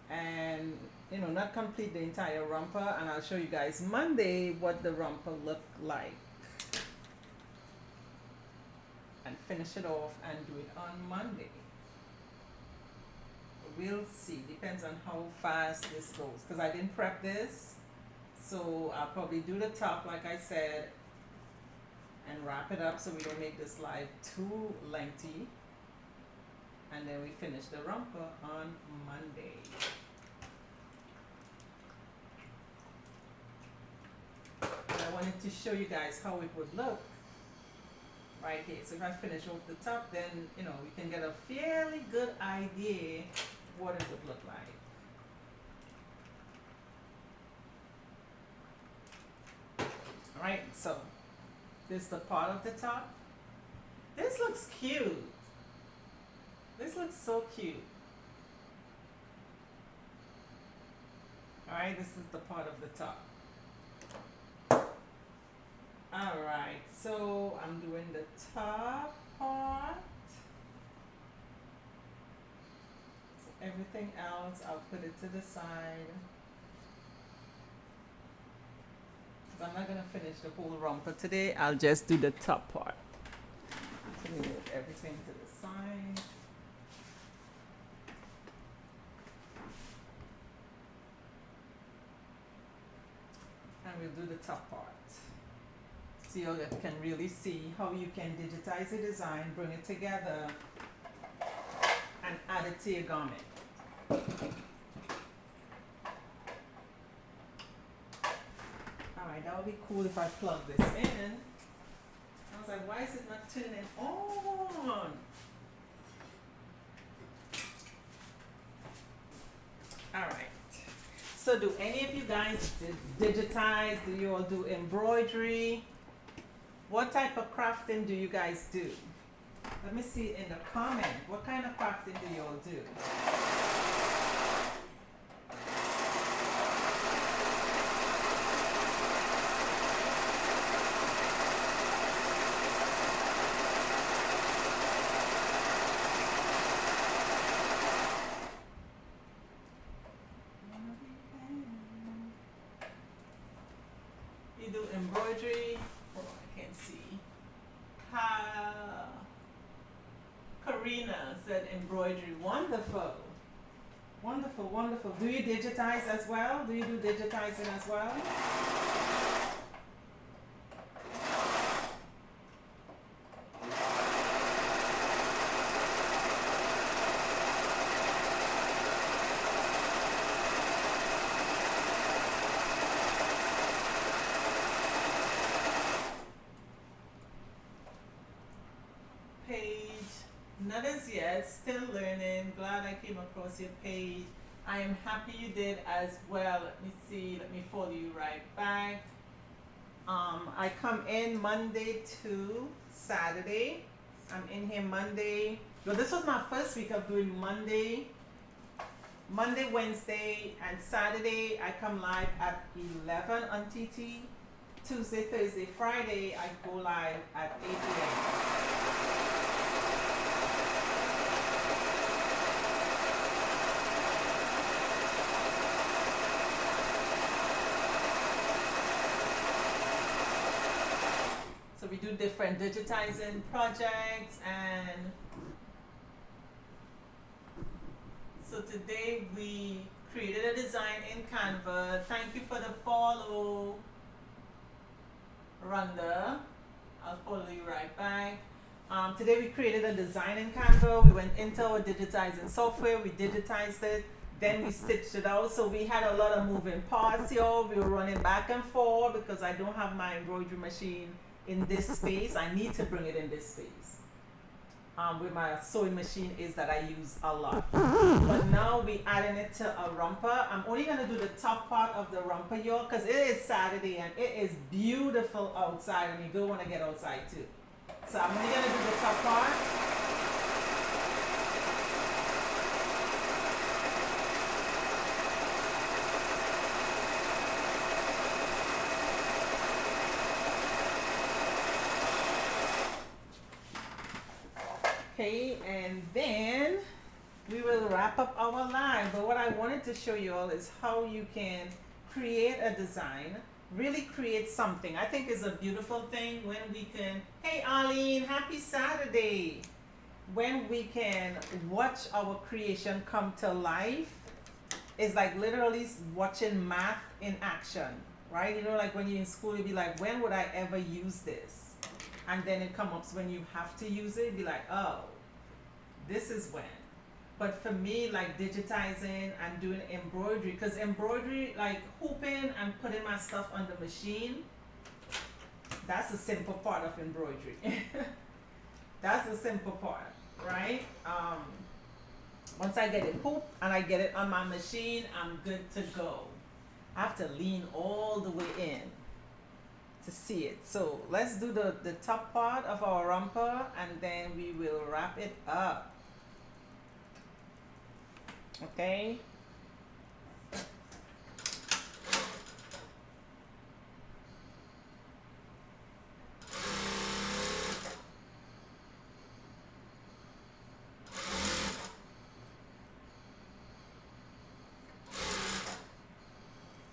Speaker 1: and not complete the entire romper, and I'll show you guys Monday what the romper looked like. And finish it off and do it on Monday. We'll see, depends on how fast this goes, because I didn't prep this. So I'll probably do the top like I said and wrap it up so we don't make this live too lengthy. And then we finish the romper on Monday. And I wanted to show you guys how it would look right here. So if I finish off the top, then we can get a fairly good idea what it would look like. All right, so this is the part of the top. This looks cute. This looks so cute. All right, this is the part of the top. All right, so I'm doing the top part. So everything else, I'll put it to the side. So I'm not gonna finish the whole romper today. I'll just do the top part. So we move everything to the side. And we'll do the top part. So you can really see how you can digitize the design, bring it together, and add it to your garment. Alright, that would be cool if I plug this in. I was like, why is it not turning on? Alright. So do any of you guys digitize? Do you all do embroidery? What type of crafting do you guys do? Let me see in the comment. What kind of crafting do you all do? You do embroidery? Oh, I can't see. Karina said embroidery. Wonderful. Wonderful, wonderful. Do you digitize as well? Do you do digitizing as well? Not as yet, still learning. Glad I came across your page. I am happy you did as well. Let me see, let me follow you right back. I come in Monday to Saturday. I'm in here Monday. Well, this was my first week of doing Monday, Wednesday, and Saturday. I come live at 11 on TT. Tuesday, Thursday, Friday, I go live at 8 a.m. We do different digitizing projects, and so today we created a design in Canva. Thank you for the follow, Rhonda. I'll follow you right back. Today we created a design in Canva. We went into our digitizing software, we digitized it, then we stitched it out. So we had a lot of moving parts, y'all. We were running back and forth because I don't have my embroidery machine in this space. I need to bring it in this space. Where my sewing machine is that I use a lot. But now we adding it to a romper. I'm only gonna do the top part of the romper, y'all, because it is Saturday and it is beautiful outside, and you do want to get outside too. So I'm only gonna do the top part. Okay, and then we will wrap up our live. But what I wanted to show you all is how you can create a design, really create something. I think it's a beautiful thing when we can, hey Arlene, happy Saturday. When we can watch our creation come to life, it's like literally watching math in action, right? You know, like when you're in school, you'd be like, when would I ever use this? And then it comes up when you have to use it, be like, oh, this is when. But for me, like digitizing and doing embroidery, because embroidery, like hooping and putting my stuff on the machine, that's the simple part of embroidery. That's the simple part, right? Once I get it hooped and I get it on my machine, I'm good to go. I have to lean all the way in to see it. So let's do the top part of our romper and then we will wrap it up. Okay.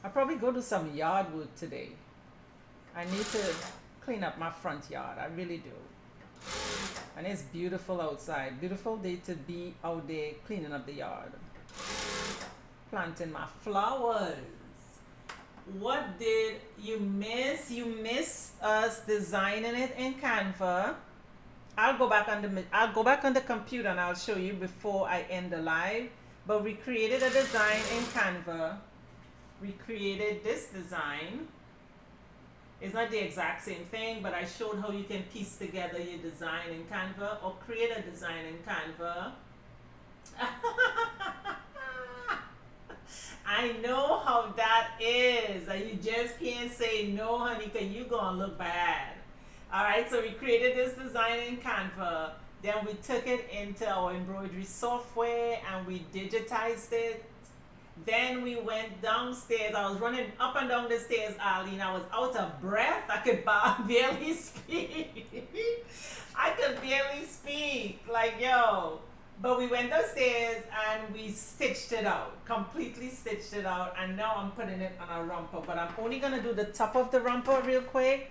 Speaker 1: I'll probably go do some yard work today. I need to clean up my front yard. I really do. And it's beautiful outside. Beautiful day to be out there cleaning up the yard. Planting my flowers. What did you miss? You missed us designing it in Canva. I'll go back on the computer and I'll show you before I end the live. But we created a design in Canva. We created this design. It's not the exact same thing, but I showed how you can piece together your design in Canva or create a design in Canva. I know how that is. And you just can't say no, honey, because you're going to look bad. All right, so we created this design in Canva. Then we took it into our embroidery software and we digitized it. Then we went downstairs. I was running up and down the stairs, Arlene. I was out of breath. I could barely speak. I could barely speak. Like, yo. But we went downstairs and we stitched it out. Completely stitched it out. And now I'm putting it on a romper. But I'm only going to do the top of the romper real quick.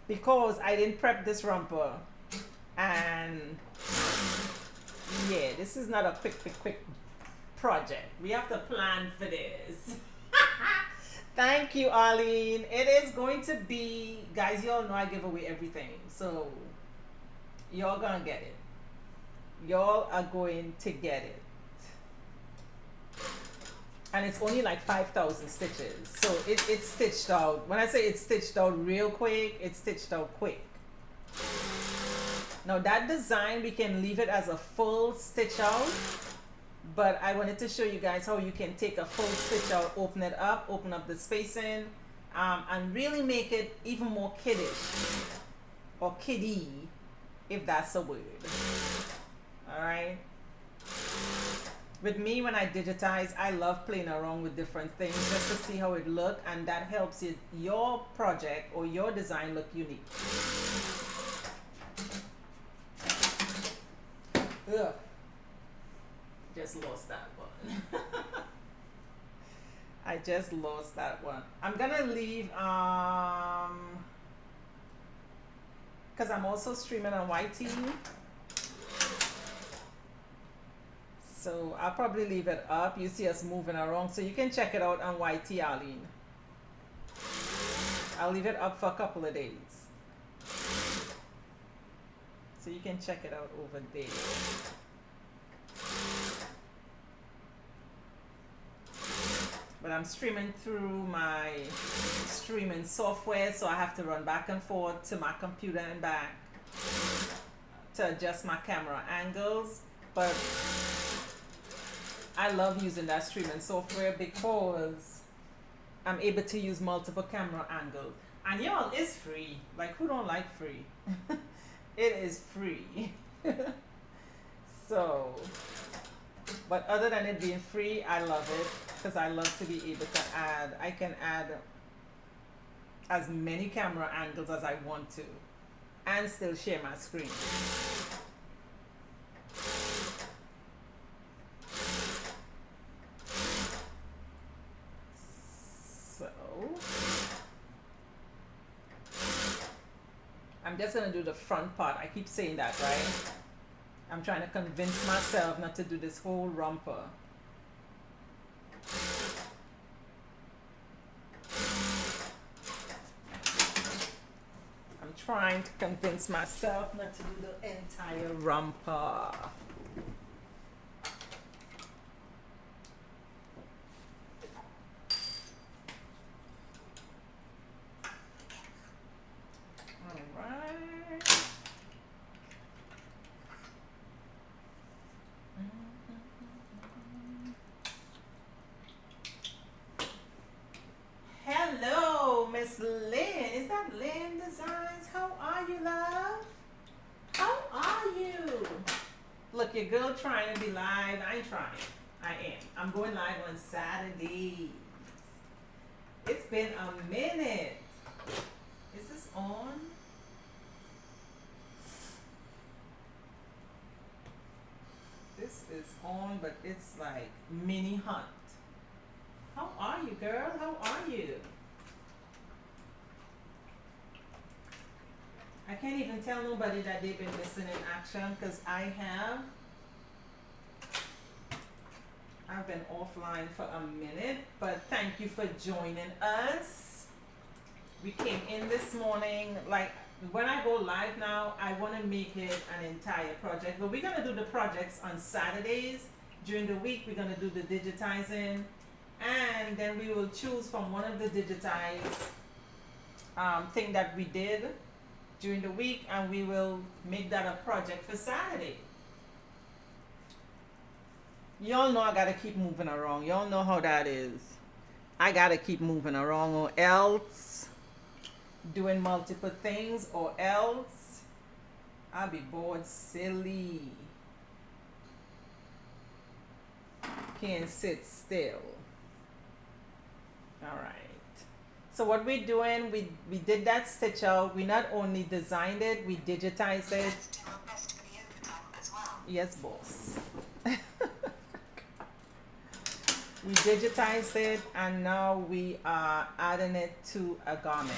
Speaker 1: Because I didn't prep this romper. And yeah, this is not a quick project. We have to plan for this. Thank you, Arlene. It is going to be, guys, y'all know I give away everything. So y'all gonna get it. Y'all are going to get it. And it's only like 5,000 stitches. So it's stitched out. When I say it's stitched out real quick, it's stitched out quick. Now that design, we can leave it as a full stitch out. But I wanted to show you guys how you can take a full stitch out, open it up, open up the spacing, and really make it even more kiddish. Or kiddie, if that's a word. Alright? With me, when I digitize, I love playing around with different things just to see how it looks, and that helps your project or your design look unique. Ugh. Just lost that one. I just lost that one. I'm gonna leave because I'm also streaming on YT. So I'll probably leave it up. You see us moving around, so you can check it out on YT, Arlene. I'll leave it up for a couple of days. So you can check it out over there. But I'm streaming through my streaming software, so I have to run back and forth to my computer and back to adjust my camera angles. But I love using that streaming software because I'm able to use multiple camera angles. And y'all, it's free. Like, who don't like free? It is free. So, but other than it being free, I love it because I love to be able to add. I can add as many camera angles as I want to and still share my screen. So I'm just gonna do the front part. I keep saying that, right? I'm trying to convince myself not to do this whole romper. I'm trying to convince myself not to do the entire romper. Alright. Lynn. Is that Lynn Designs? How are you, love? How are you? Look, your girl trying to be live. I ain't trying. I am. I'm going live on Saturdays. It's been a minute. Is this on? This is on, but it's like mini hunt. How are you, girl? How are you? I can't even tell nobody that they've been missing in action because I have. I've been offline for a minute, but thank you for joining us. We came in this morning, like when I go live now, I want to make it an entire project, but we're going to do the projects on Saturdays. During the week, we're going to do the digitizing, and then we will choose from one of the digitized thing that we did during the week, and we will make that a project for Saturday. Y'all know I gotta keep moving around. Y'all know how that is. I gotta keep moving around, or else doing multiple things, or else I'll be bored silly. Can't sit still. All right. So what we're doing, we did that stitch out. We not only designed it, we digitized it. Yes, boss. We digitized it, and now we are adding it to a garment.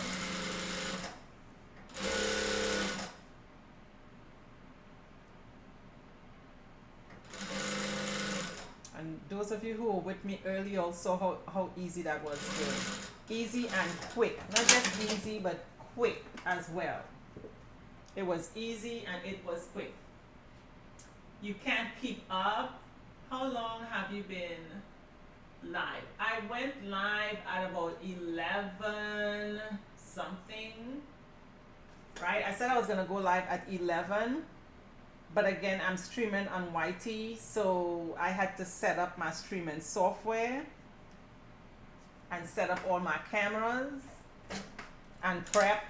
Speaker 1: And those of you who were with me earlier also how easy that was too. Easy and quick. Not just easy, but quick as well. It was easy and it was quick. You can't keep up. How long have you been live? I went live at about 11 something, right? I said I was gonna go live at 11, but again, I'm streaming on YT, so I had to set up my streaming software and set up all my cameras and prep.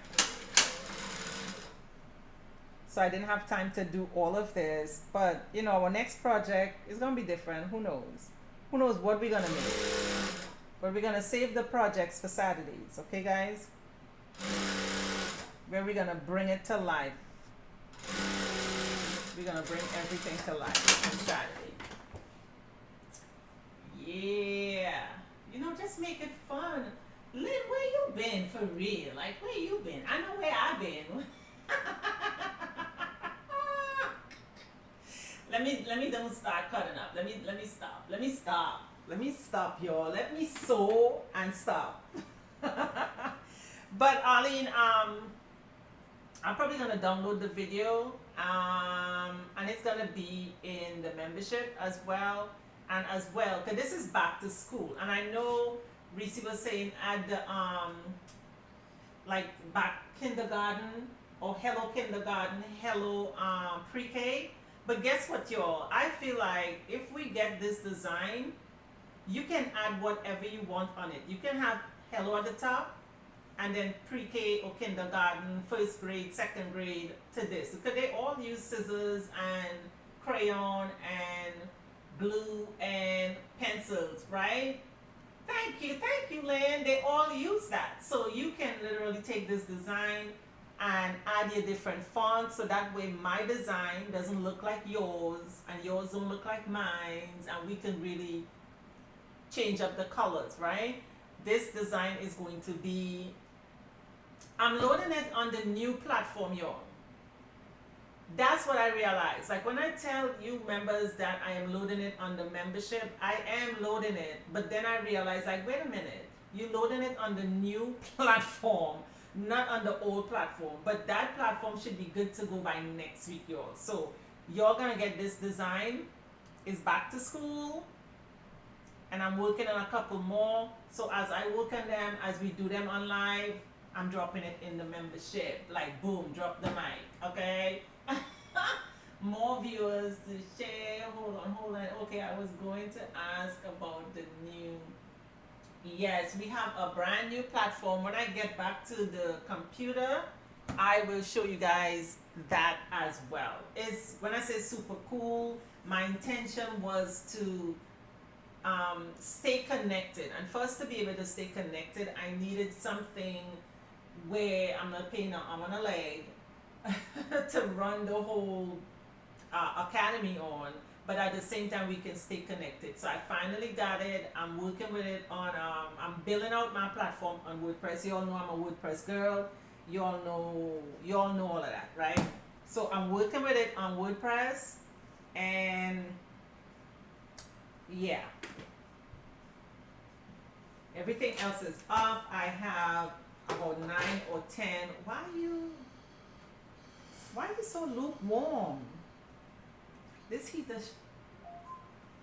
Speaker 1: So I didn't have time to do all of this, but you know, our next project is gonna be different. Who knows? Who knows what we're gonna make? But we're gonna save the projects for Saturdays, okay, guys? Where we're gonna bring it to life. We're gonna bring everything to life on Saturday. Yeah, you know, just make it fun. Lynn, where you been for real? Like, where you been? I know where I've been. Let me don't start cutting up. Let me stop. Let me stop, y'all. Let me sew and stop. But Arlene, I'm probably gonna download the video, and it's gonna be in the membership as well, and as well, cause this is back to school, and I know Reese was saying at the like back kindergarten or hello kindergarten, hello pre-K. But guess what, y'all? I feel like if we get this design, you can add whatever you want on it. You can have hello at the top, and then pre-K or kindergarten, first grade, second grade to this. Because they all use scissors and crayon and glue and pencils, right? Thank you, Lynn. They all use that. So you can literally take this design and add your different fonts, so that way my design doesn't look like yours and yours don't look like mine, and we can really change up the colors, right? This design is going to be, I'm loading it on the new platform, y'all. That's what I realized. Like when I tell you members that I am loading it on the membership, I am loading it, but then I realized, like, wait a minute, you're loading it on the new platform, not on the old platform. But that platform should be good to go by next week, y'all. So you're gonna get this design. It's back to school, and I'm working on a couple more. So as I work on them, as we do them on live, I'm dropping it in the membership. Like boom, drop the mic, okay? More viewers to share. Hold on. Okay, I was going to ask about the new Yes, we have a brand new platform. When I get back to the computer, I will show you guys that as well. It's when I say super cool, my intention was to stay connected. And for us to be able to stay connected, I needed something where I'm not paying an arm and a leg to run the whole academy on, but at the same time we can stay connected. So I finally got it. I'm working with it on. I'm building out my platform on WordPress. You all know I'm a WordPress girl. You all know. You all know all of that, right? So I'm working with it on WordPress, and yeah, everything else is up. I have about 9 or 10. Why you? Why are you so lukewarm? This heat is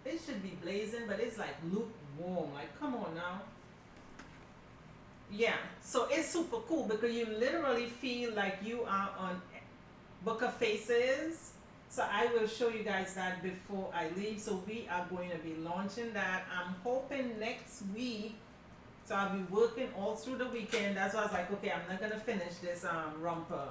Speaker 1: it should be blazing, but it's like lukewarm. Like, come on now. Yeah, so it's super cool because you literally feel like you are on Book of Faces. So I will show you guys that before I leave. So we are going to be launching that. I'm hoping next week. So I'll be working all through the weekend. That's why I was like, okay, I'm not gonna finish this romper.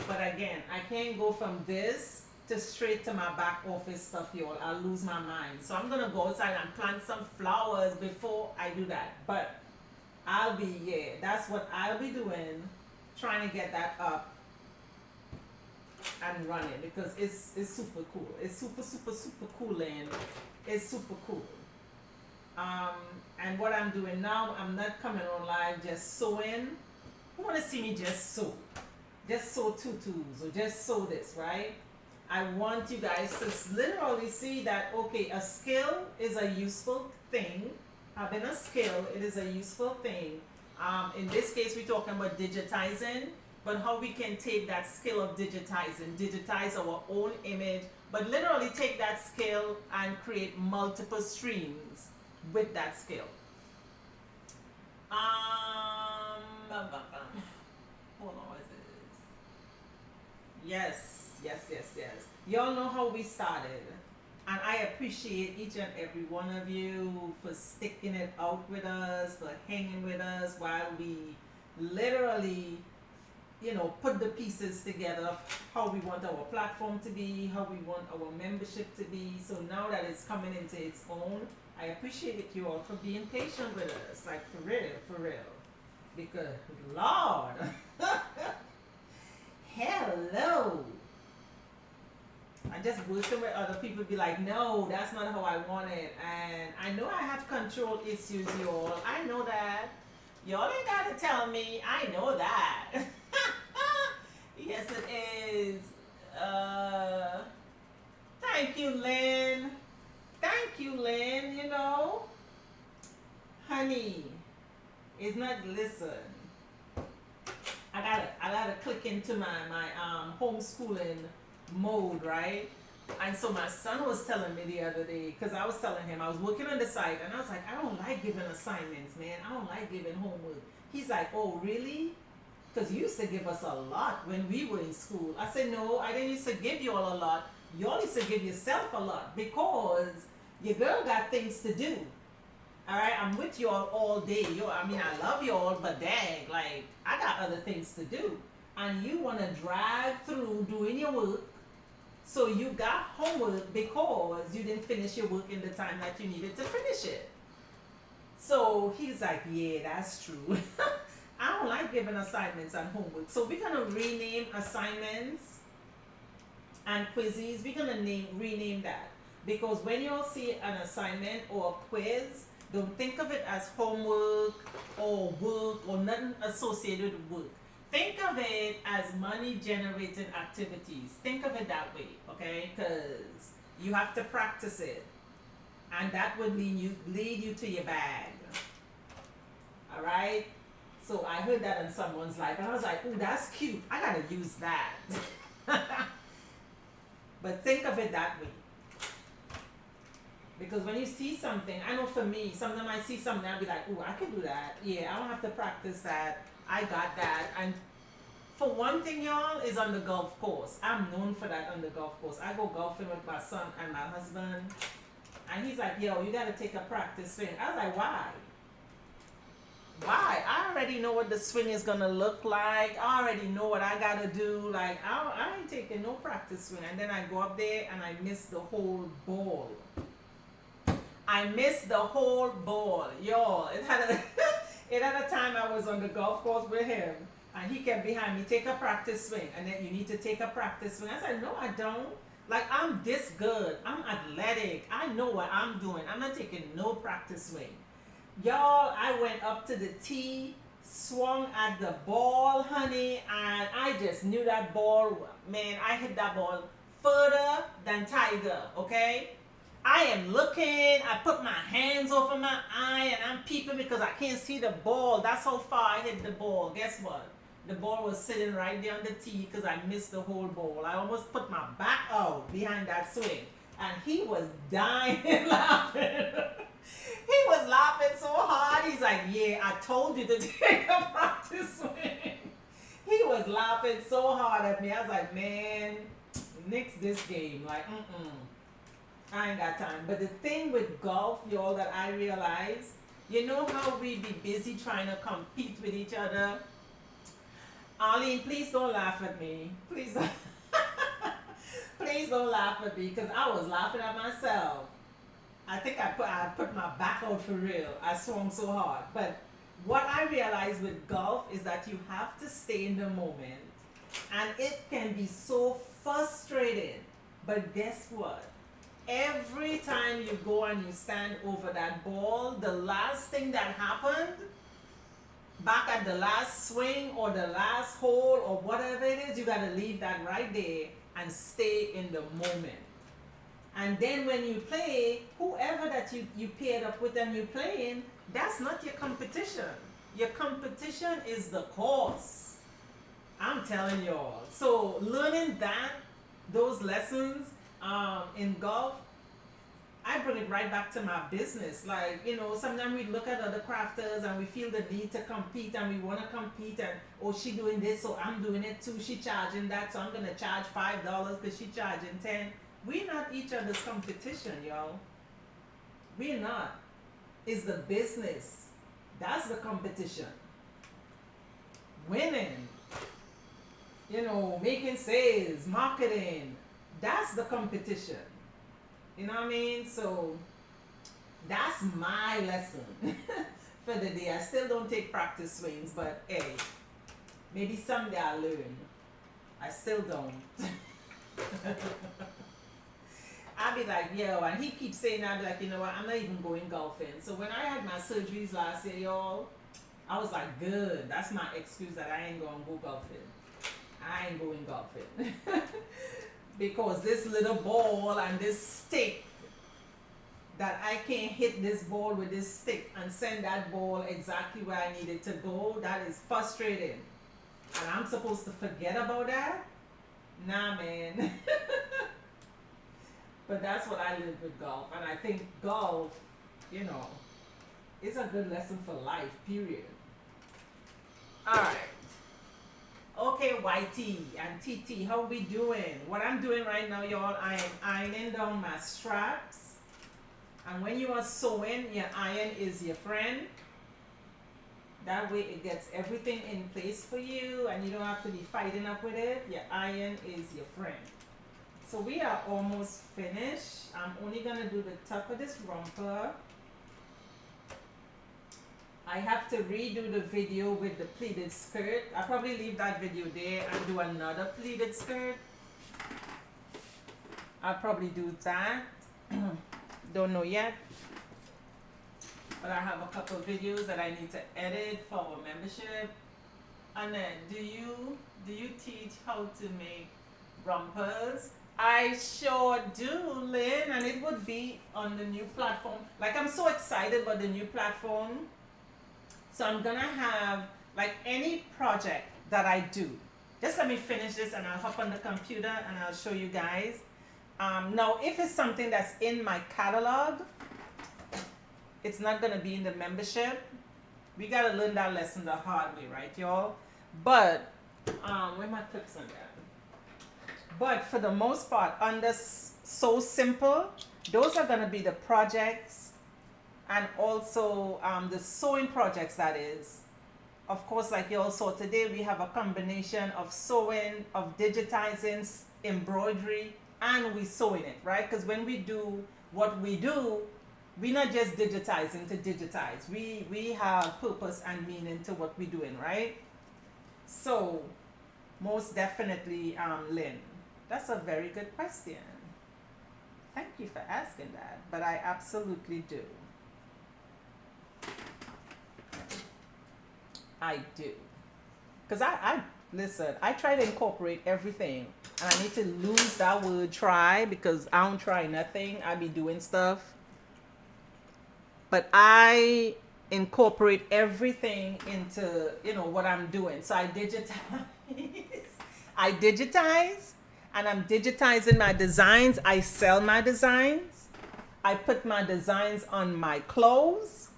Speaker 1: But again, I can't go from this to straight to my back office stuff, y'all. I'll lose my mind. So I'm gonna go outside and plant some flowers before I do that. But that's what I'll be doing, trying to get that up and running because it's super cool. It's super cool, and it's super cool. Um, and what I'm doing now, I'm not coming on live just sewing. Who wanna see me just sew tutus or just sew this, right? I want you guys to literally see that, okay, a skill is a useful thing. Having a skill, it is a useful thing. In this case, we're talking about digitizing, but how we can take that skill of digitize our own image, but literally take that skill and create multiple streams with that skill. Hold on, what is this? Yes. Y'all know how we started. And I appreciate each and every one of you for sticking it out with us, for hanging with us while we literally, put the pieces together of how we want our platform to be, how we want our membership to be. So now that it's coming into its own, I appreciate you all for being patient with us. Like, for real. Because, Lord, hello. I just working with other people be like, no, that's not how I want it. And I know I have control issues, y'all. I know that. Y'all ain't gotta tell me. I know that. Yes, it is. Thank you, Lynn. Thank you, Lynn. Honey, it's not listen. I gotta click into my homeschooling mode, right? And so my son was telling me the other day, because I was telling him I was working on the site, and I was like, I don't like giving assignments, man. I don't like giving homework. He's like, oh, really? Because you used to give us a lot when we were in school. I said, no, I didn't used to give you all a lot. You all used to give yourself a lot because your girl got things to do. All right, I'm with y'all all day. I love y'all, but dang, like, I got other things to do. And you want to drag through doing your work. So you got homework because you didn't finish your work in the time that you needed to finish it. So he's like, yeah, that's true. I don't like giving assignments and homework. So we're going to rename assignments and quizzes. We're going to rename that. Because when you all see an assignment or a quiz, don't think of it as homework or work or nothing associated with work. Think of it as money generating activities. Think of it that way, okay? Because you have to practice it. And that would lead you to your bag. All right? So I heard that in someone's life, and I was like, ooh, that's cute. I gotta use that. But think of it that way. Because when you see something, I know for me, sometimes I see something, I'll be like, ooh, I can do that. Yeah, I don't have to practice that. I got that. And for one thing, y'all, is on the golf course. I'm known for that on the golf course. I go golfing with my son and my husband. And he's like, yo, you gotta take a practice swing. I was like, why? Why? I already know what the swing is gonna look like. I already know what I gotta do. Like I ain't taking no practice swing, and then I go up there and I miss the whole ball. I missed the whole ball, y'all. It had a it had a time I was on the golf course with him, and he kept behind me. Take a practice swing, and then you need to take a practice swing. I said, no, I don't. Like I'm this good. I'm athletic. I know what I'm doing. I'm not taking no practice swing. Y'all, I went up to the tee, swung at the ball, honey, and I just knew that ball. Man, I hit that ball further than Tiger. Okay. I am looking, I put my hands over my eye and I'm peeping because I can't see the ball. That's how far I hit the ball. Guess what? The ball was sitting right there on the tee because I missed the whole ball. I almost put my back out behind that swing. And he was dying laughing. He was laughing so hard. He's like, yeah, I told you to take a practice swing. He was laughing so hard at me. I was like, man, nix this game. Like, I ain't got time. But the thing with golf, y'all, that I realize, you know how we be busy trying to compete with each other? Arlene, please don't laugh at me. Please don't. Please don't laugh at me because I was laughing at myself. I think I put my back out for real. I swung so hard. But what I realized with golf is that you have to stay in the moment. And it can be so frustrating. But guess what? Every time you go and you stand over that ball, the last thing that happened back at the last swing or the last hole or whatever it is, you got to leave that right there and stay in the moment. And then when you play, whoever that you paired up with and you're playing, that's not your competition. Your competition is the course. I'm telling y'all. So learning those lessons in golf, I bring it right back to my business. Like, sometimes we look at other crafters and we feel the need to compete and we want to compete and, oh, she doing this, so I'm doing it too. She charging that, so I'm going to charge $5 because she charging 10. We're not each other's competition, y'all. We're not. It's the business. That's the competition. Winning. Making sales, marketing. That's the competition. You know what I mean? So that's my lesson for the day. I still don't take practice swings, but hey, maybe someday I'll learn. I still don't. I'll be like, yo, and he keeps saying, I'll be like, you know what, I'm not even going golfing. So when I had my surgeries last year, y'all, I was like, good. That's my excuse that I ain't gonna go golfing. I ain't going golfing. Because this little ball and this stick, that I can't hit this ball with this stick and send that ball exactly where I need it to go, that is frustrating. And I'm supposed to forget about that? Nah, man. But that's what I live with golf. And I think golf, is a good lesson for life, period. Alright. Okay, YT and TT, how we doing? What I'm doing right now, y'all, I am ironing down my straps. And when you are sewing, your iron is your friend. That way it gets everything in place for you and you don't have to be fighting up with it. Your iron is your friend. So we are almost finished. I'm only gonna do the top of this romper. I have to redo the video with the pleated skirt. I'll probably leave that video there and do another pleated skirt. I'll probably do that. Don't know yet. But I have a couple of videos that I need to edit for our membership. And then, do you teach how to make rompers? I sure do, Lynn, and it would be on the new platform. Like, I'm so excited about the new platform. So I'm gonna have, like, any project that I do. Just let me finish this and I'll hop on the computer and I'll show you guys. Now, if it's something that's in my catalog, it's not gonna be in the membership. We gotta learn that lesson the hard way, right, y'all? But, where my clips on that? But for the most part, under So Simple, those are gonna be the projects and also the sewing projects, that is. Of course, like you all saw today, we have a combination of sewing, of digitizing, embroidery, and we sewing it, right? Because when we do what we do, we're not just digitizing to digitize. We have purpose and meaning to what we're doing, right? So, most definitely, Lynn, that's a very good question. Thank you for asking that, but I absolutely do. I do. Because I listen, I try to incorporate everything. And I need to lose that word try because I don't try nothing. I be doing stuff. But I incorporate everything into, what I'm doing. So I digitize. I digitize and I'm digitizing my designs. I sell my designs. I put my designs on my clothes,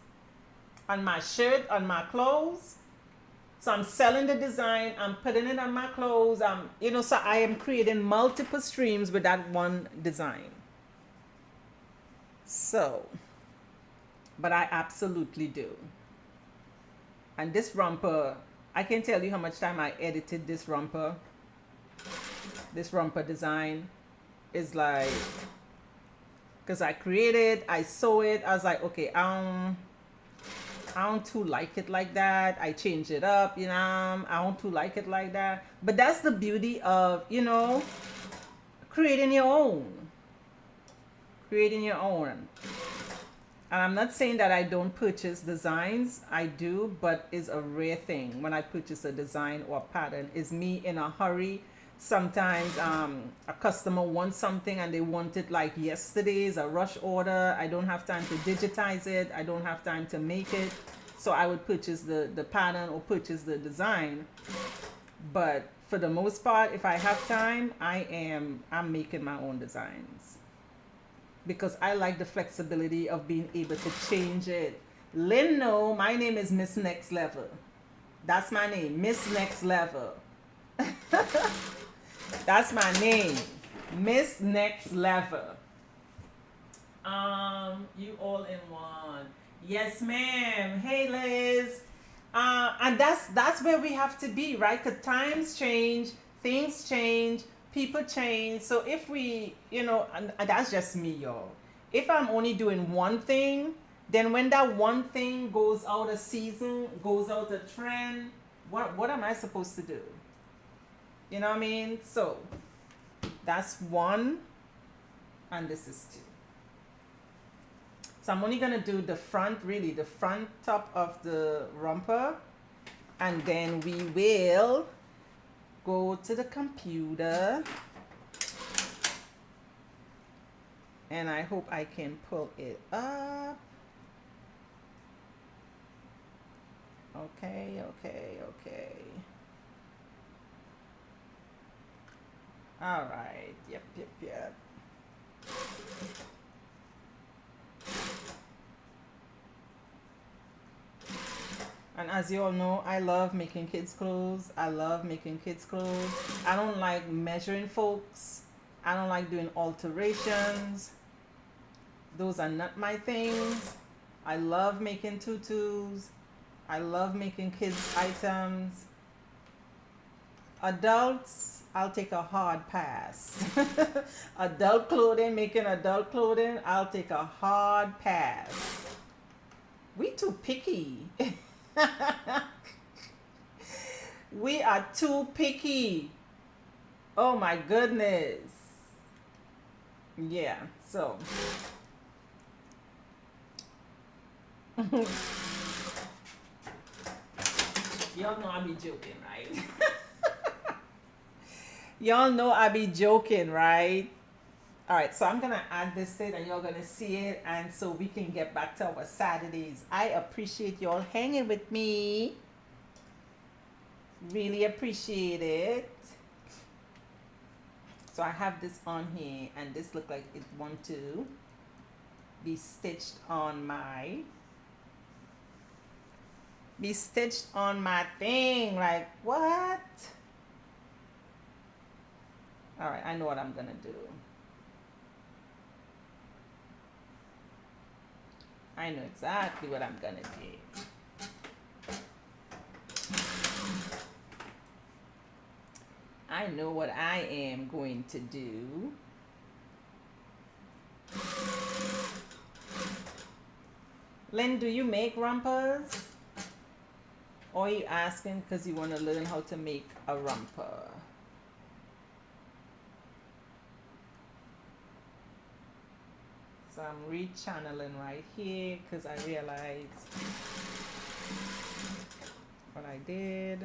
Speaker 1: on my shirt, on my clothes. So I'm selling the design, I'm putting it on my clothes, so I am creating multiple streams with that one design. So, but I absolutely do. And this romper, I can tell you how much time I edited this romper. This romper design is like, because I created, I sew it, I was like, okay, I don't too like it like that. I change it up, I don't too like it like that. But that's the beauty of, creating your own. Creating your own. And I'm not saying that I don't purchase designs. I do, but it's a rare thing when I purchase a design or a pattern. Is me in a hurry. Sometimes a customer wants something and they want it like yesterday's a rush order. I don't have time to digitize it. I don't have time to make it. So I would purchase the pattern or purchase the design. But for the most part, if I have time, I'm making my own designs. Because I like the flexibility of being able to change it. Lynn, no, my name is Miss Next Level. That's my name, Miss Next Level. That's my name, Miss Next Level. You all in one. Yes, ma'am. Hey, Liz. And that's where we have to be, right? Because times change, things change, people change. So if we, and that's just me, y'all. If I'm only doing one thing, then when that one thing goes out of season, goes out of trend, what am I supposed to do? You know what I mean? So that's one, and this is two. So I'm only gonna do the front, really, the front top of the romper, and then we will go to the computer, and I hope I can pull it up. Okay. All right. Yep. And as you all know, I love making kids' clothes. I don't like measuring folks. I don't like doing alterations. Those are not my things. I love making tutus. I love making kids' items. Adults, I'll take a hard pass. Making adult clothing, I'll take a hard pass. We too picky. We are too picky. Oh my goodness. Yeah, so. Y'all know I be joking, right? Y'all know I be joking, right? All right, so I'm gonna add this in and you're gonna see it, and so we can get back to our Saturdays. I appreciate y'all hanging with me. Really appreciate it. So I have this on here, and this look like it want to be stitched on my thing. Like what? All right, I know what I'm gonna do. I know exactly what I'm gonna do. I know what I am going to do. Lynn, do you make rumpers? Or are you asking because you want to learn how to make a romper? So I'm rechanneling right here because I realized what I did.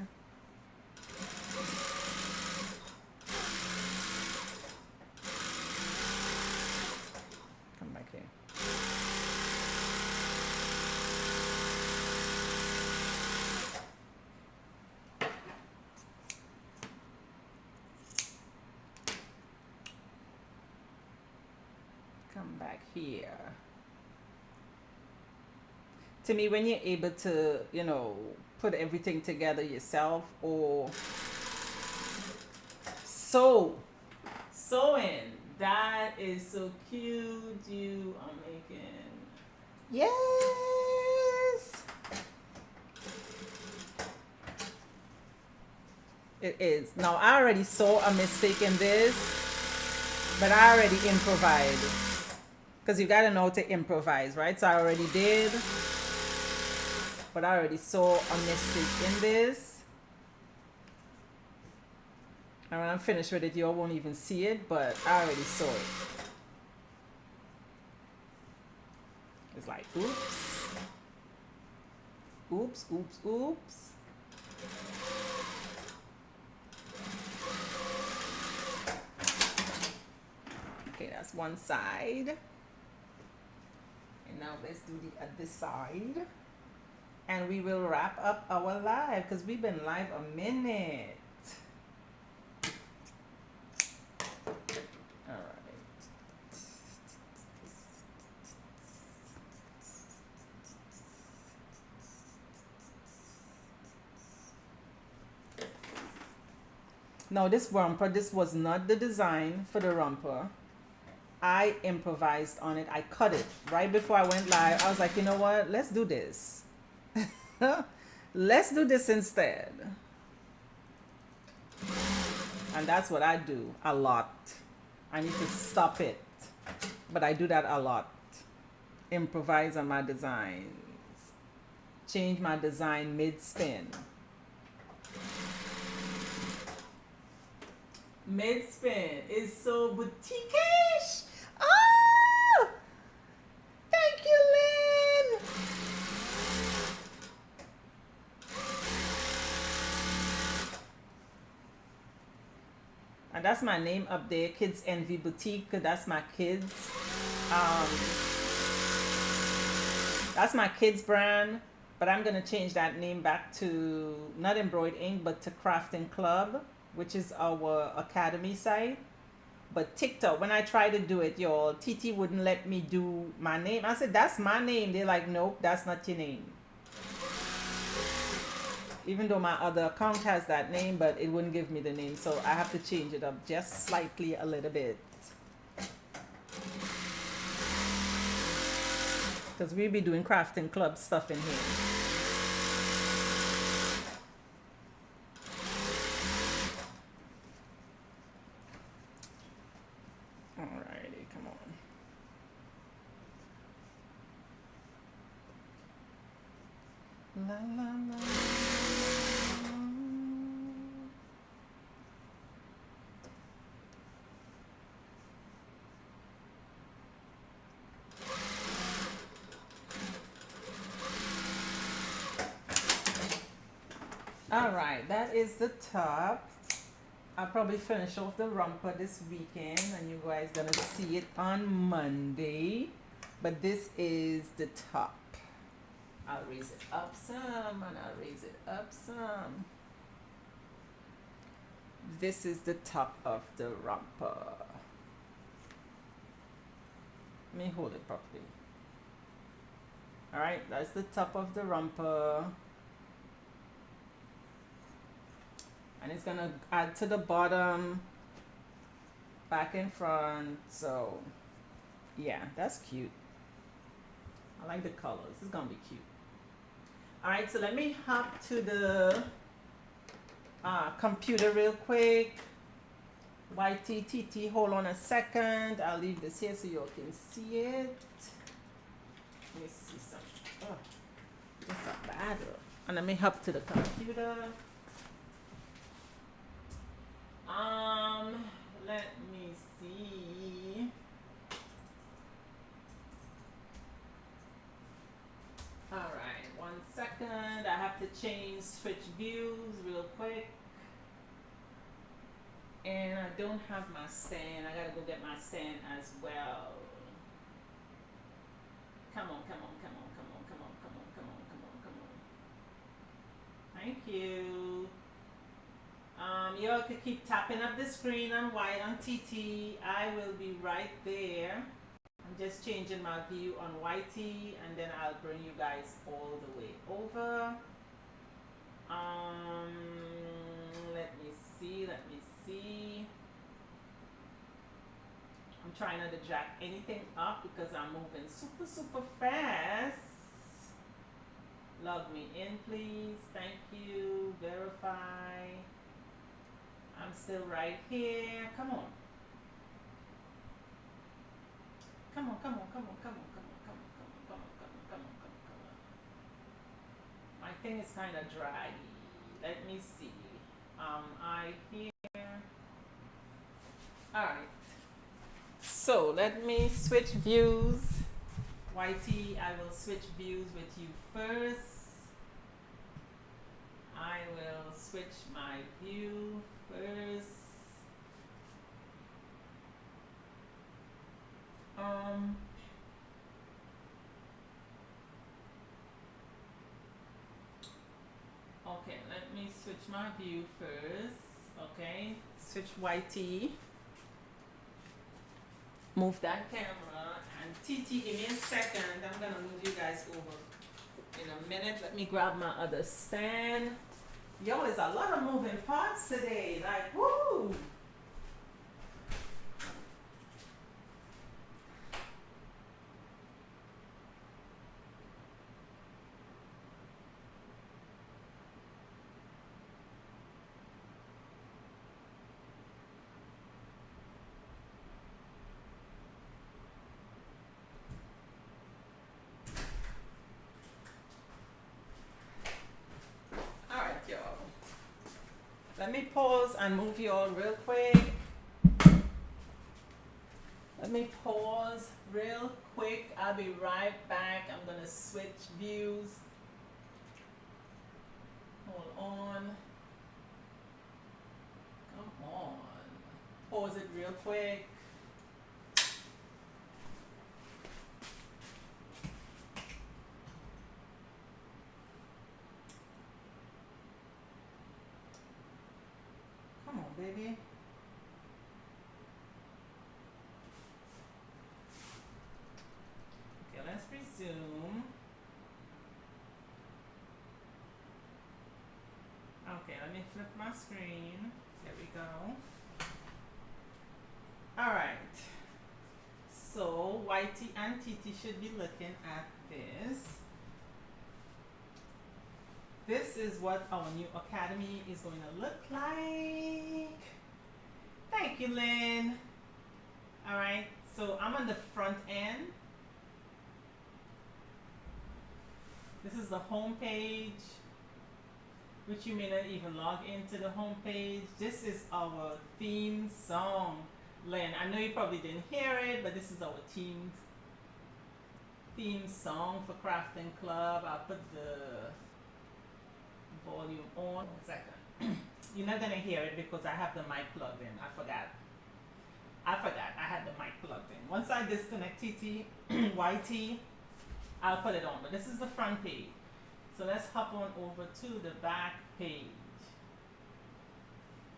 Speaker 1: Come back here. Come back here. To me, when you're able to, put everything together yourself or sewing, that is so cute. You are making. Yes! It is. Now, I already saw a mistake in this, but I already improvised. Because you gotta know to improvise, right? So I already did. But I already saw a mistake in this. And when I'm finished with it, you all won't even see it, but I already saw it. It's like, oops. Oops, oops, oops. Okay, that's one side. And now let's do the other side. And we will wrap up our live because we've been live a minute. All right. Now this romper, this was not the design for the romper. I improvised on it. I cut it right before I went live. I was like, you know what? Let's do this. Let's do this instead. And that's what I do a lot. I need to stop it. But I do that a lot. Improvise on my designs. Change my design mid-spin. Mid-spin is so boutique-ish. Oh! Thank you, Lynn! And that's my name up there, Kids Envy Boutique. That's my kids. That's my kids brand. But I'm gonna change that name back to not Embroid Ink, but to Crafting Club, which is our academy site. But TikTok, when I try to do it, y'all, TT wouldn't let me do my name. I said, that's my name. They're like, nope, that's not your name. Even though my other account has that name, but it wouldn't give me the name. So I have to change it up just slightly a little bit. Because we'll be doing Crafting Club stuff in here. Alrighty, come on. La la la. Alright, that is the top. I'll probably finish off the romper this weekend and you guys gonna see it on Monday. But this is the top. I'll raise it up some and I'll raise it up some. This is the top of the romper. Let me hold it properly. Alright, that's the top of the romper. And it's gonna add to the bottom, back and front. So yeah, that's cute. I like the colors. It's gonna be cute. All right, so let me hop to the computer real quick. YTTT, hold on a second. I'll leave this here so you all can see it. Let me see some. Oh, it's a battle. And let me hop to the computer. Let me see. All right, 1 second. I have to switch views real quick. And I don't have my stand. I gotta go get my stand as well. Come on, come on, come on, come on, come on, come on, come on, come on, come on. Thank you. Y'all could keep tapping up the screen on Y on TT. I will be right there. I'm just changing my view on YT and then I'll bring you guys all the way over. Let me see. I'm trying not to jack anything up because I'm moving super fast. Log me in, please. Thank you. Verify. I'm still right here. Come on. Come on, come on, come on, come on, come on, come on, come on, come on, come on, come on, come on, come on. My thing is kind of draggy. Let me see. I hear. Alright. So let me switch views. YT, I will switch views with you first. I will switch my view first. Okay, let me switch my view first. Okay, switch YT. Move that camera and TT, give me a second. I'm gonna move you guys over in a minute. Let me grab my other stand. Yo, there's a lot of moving parts today. Like, woo! Let me pause and move you all real quick. Let me pause real quick. I'll be right back. I'm gonna switch views. Hold on. Come on. Pause it real quick. Come on, baby. Okay, let's resume. Okay, let me flip my screen. There we go. Alright. So YT and TT should be looking at this. This is what our new academy is going to look like. Thank you, Lynn. Alright, so I'm on the front end. This is the home page, which you may not even log into the home page. This is our theme song. Lynn, I know you probably didn't hear it, but this is our theme song for Crafting Club. I'll put the volume on. 1 second. You're not gonna hear it because I have the mic plugged in. I forgot. I had the mic plugged in. Once I disconnect TT, YT, I'll put it on. But this is the front page. So let's hop on over to the back page.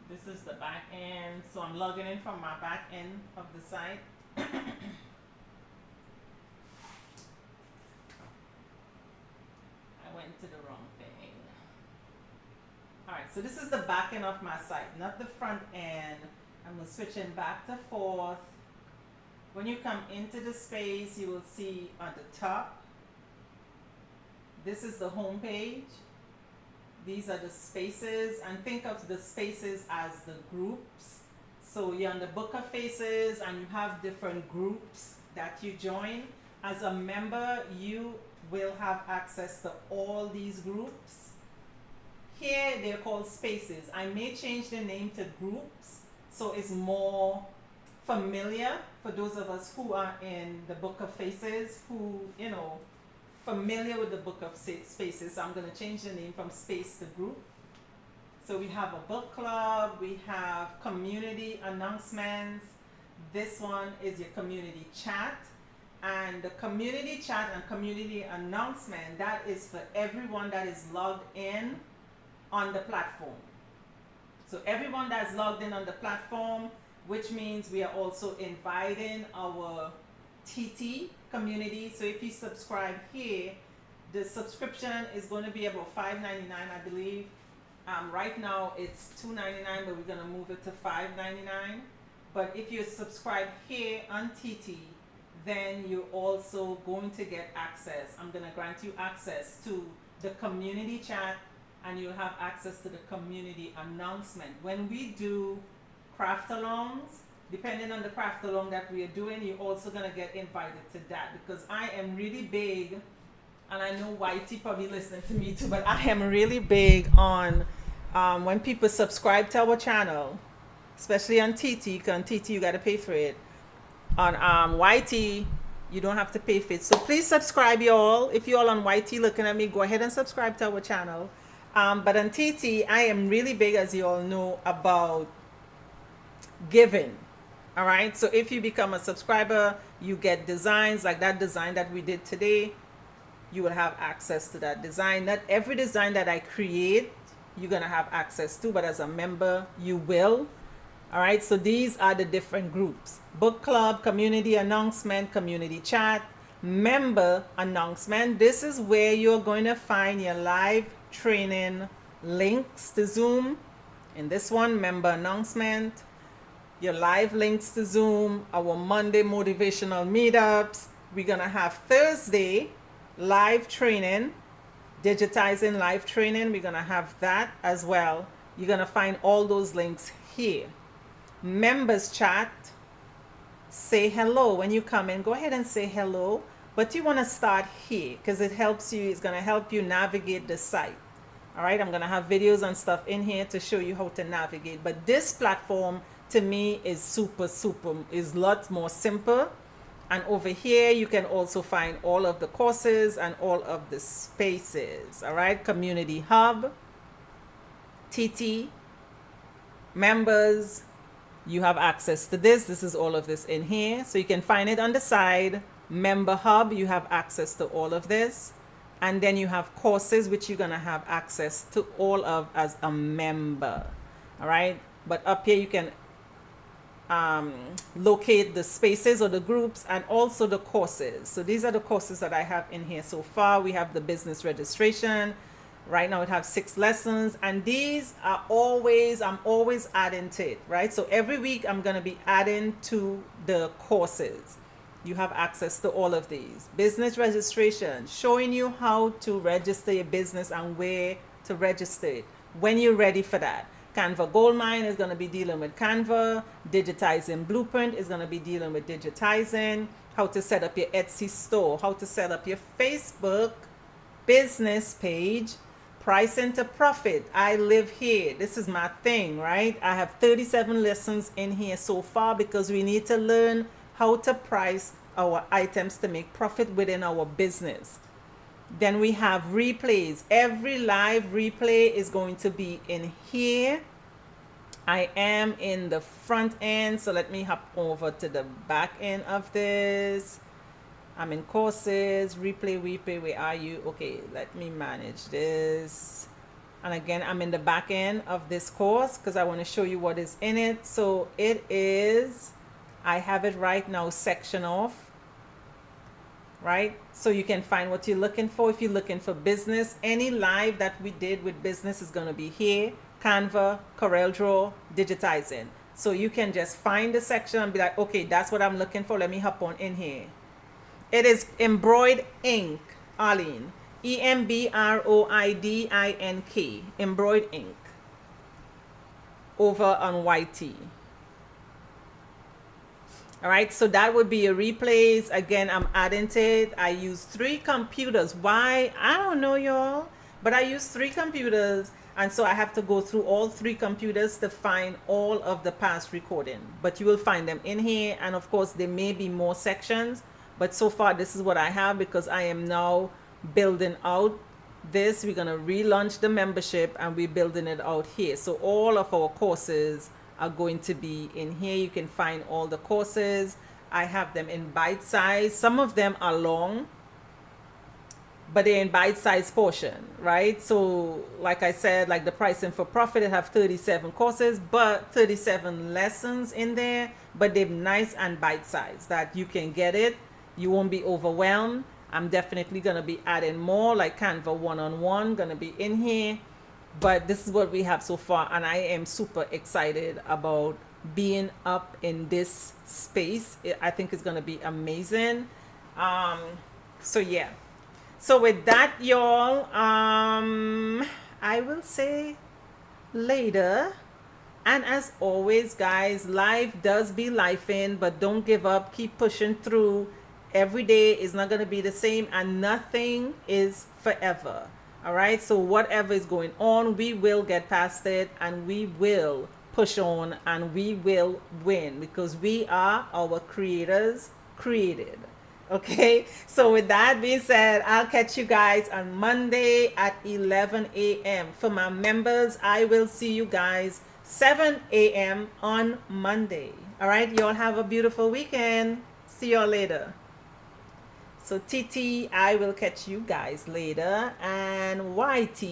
Speaker 1: This is the back end. So I'm logging in from my back end of the site. I went to the wrong thing. Alright, so this is the back end of my site, not the front end. I'm switching back to forth. When you come into the space, you will see on the top, This is the home page. These are the spaces, and think of the spaces as the groups. So you're on the book of faces and you have different groups that you join. As a member, you will have access to all these groups. Here they're called spaces. I may change the name to groups so it's more familiar for those of us who are in the book of faces, who, familiar with the book of spaces. So I'm going to change the name from space to group. So we have a book club, we have community announcements. This one is your community chat. And the community chat and community announcement, that is for everyone that is logged in on the platform. So everyone that's logged in on the platform, which means we are also inviting our TT community. So if you subscribe here, the subscription is going to be about $5.99, I believe. Right now it's $2.99, but we're going to move it to $5.99. But if you subscribe here on TT, then you're also going to get access. I'm going to grant you access to the community chat, and you'll have access to the community announcement. When we do craft alongs, depending on the craft along that we are doing, you're also going to get invited to that, because I am really big, and I know YT probably listening to me too, but I am really big on when people subscribe to our channel, especially on TT, because on TT you got to pay for it. On YT, you don't have to pay for it. So please subscribe, y'all. If you're all on YT looking at me, go ahead and subscribe to our channel. But on TT, I am really big, as you all know, about giving. All right. So if you become a subscriber, you get designs like that design that we did today. You will have access to that design. Not every design that I create, you're going to have access to, but as a member, you will. All right, so these are the different groups: book club, community announcement, community chat, member announcement. This is where you're going to find your live training links to Zoom. In this one, member announcement, your live links to Zoom, our Monday motivational meetups. We're going to have Thursday live training, digitizing live training. We're going to have that as well. You're going to find all those links here. Members chat, say hello when you come in. Go ahead and say hello, but you want to start here because it helps you. It's going to help you navigate the site. All right, I'm going to have videos and stuff in here to show you how to navigate, but this platform to me is is a lot more simple. And over here you can also find all of the courses and all of the spaces. All right, community hub, TT, members, you have access to this. This is all of this in here. So you can find it on the side. Member hub, you have access to all of this. And then you have courses, which you're going to have access to all of as a member. All right. But up here you can locate the spaces or the groups and also the courses. So these are the courses that I have in here so far. We have the business registration. Right now it has 6 lessons, and these are I'm always adding to it, right? So every week I'm going to be adding to the courses. You have access to all of these. Business registration, showing you how to register your business and where to register it when you're ready for that. Canva Goldmine is going to be dealing with Canva. Digitizing Blueprint is going to be dealing with digitizing. How to set up your Etsy store. How to set up your Facebook business page. Pricing to profit. I live here. This is my thing, right? I have 37 lessons in here so far because we need to learn how to price our items to make profit within our business. Then we have replays. Every live replay is going to be in here. I am in the front end, so let me hop over to the back end of this. I'm in courses, replay, where are you? Okay, let me manage this. And again, I'm in the back end of this course because I want to show you what is in it. So it is, I have it right now section off, right? So you can find what you're looking for. If you're looking for business, any live that we did with business is going to be here. Canva, CorelDRAW, digitizing. So you can just find the section and be like, okay, that's what I'm looking for. Let me hop on in here. It is embroidered ink, Arlene. EMBROIDINK, embroidered ink, over on YT. All right, so that would be a replays. Again, I'm adding to it. I use 3 computers. Why? I don't know, y'all. But I use 3 computers. And so I have to go through all 3 computers to find all of the past recording. But you will find them in here. And of course, there may be more sections. But so far, this is what I have because I am now building out this. We're going to relaunch the membership and we're building it out here. So all of our courses are going to be in here. You can find all the courses. I have them in bite size. Some of them are long, but they're in bite size portion, right? So like I said, like the pricing for profit, it have 37 courses, but 37 lessons in there, but they're nice and bite size that you can get it. You won't be overwhelmed. I'm definitely gonna be adding more, like Canva one-on-one gonna be in here. But this is what we have so far, and I am super excited about being up in this space. I think it's gonna be amazing. So yeah. So with that, y'all, I will say later. And as always, guys, life does be lifing, but don't give up. Keep pushing through. Every day is not going to be the same, and nothing is forever. All right. So whatever is going on, we will get past it, and we will push on, and we will win because we are our creators created. Okay, so with that being said, I'll catch you guys on Monday at 11 a.m. For my members, I will see you guys 7 a.m. on Monday. All right, y'all have a beautiful weekend. See y'all later. So TT, I will catch you guys later. And YT,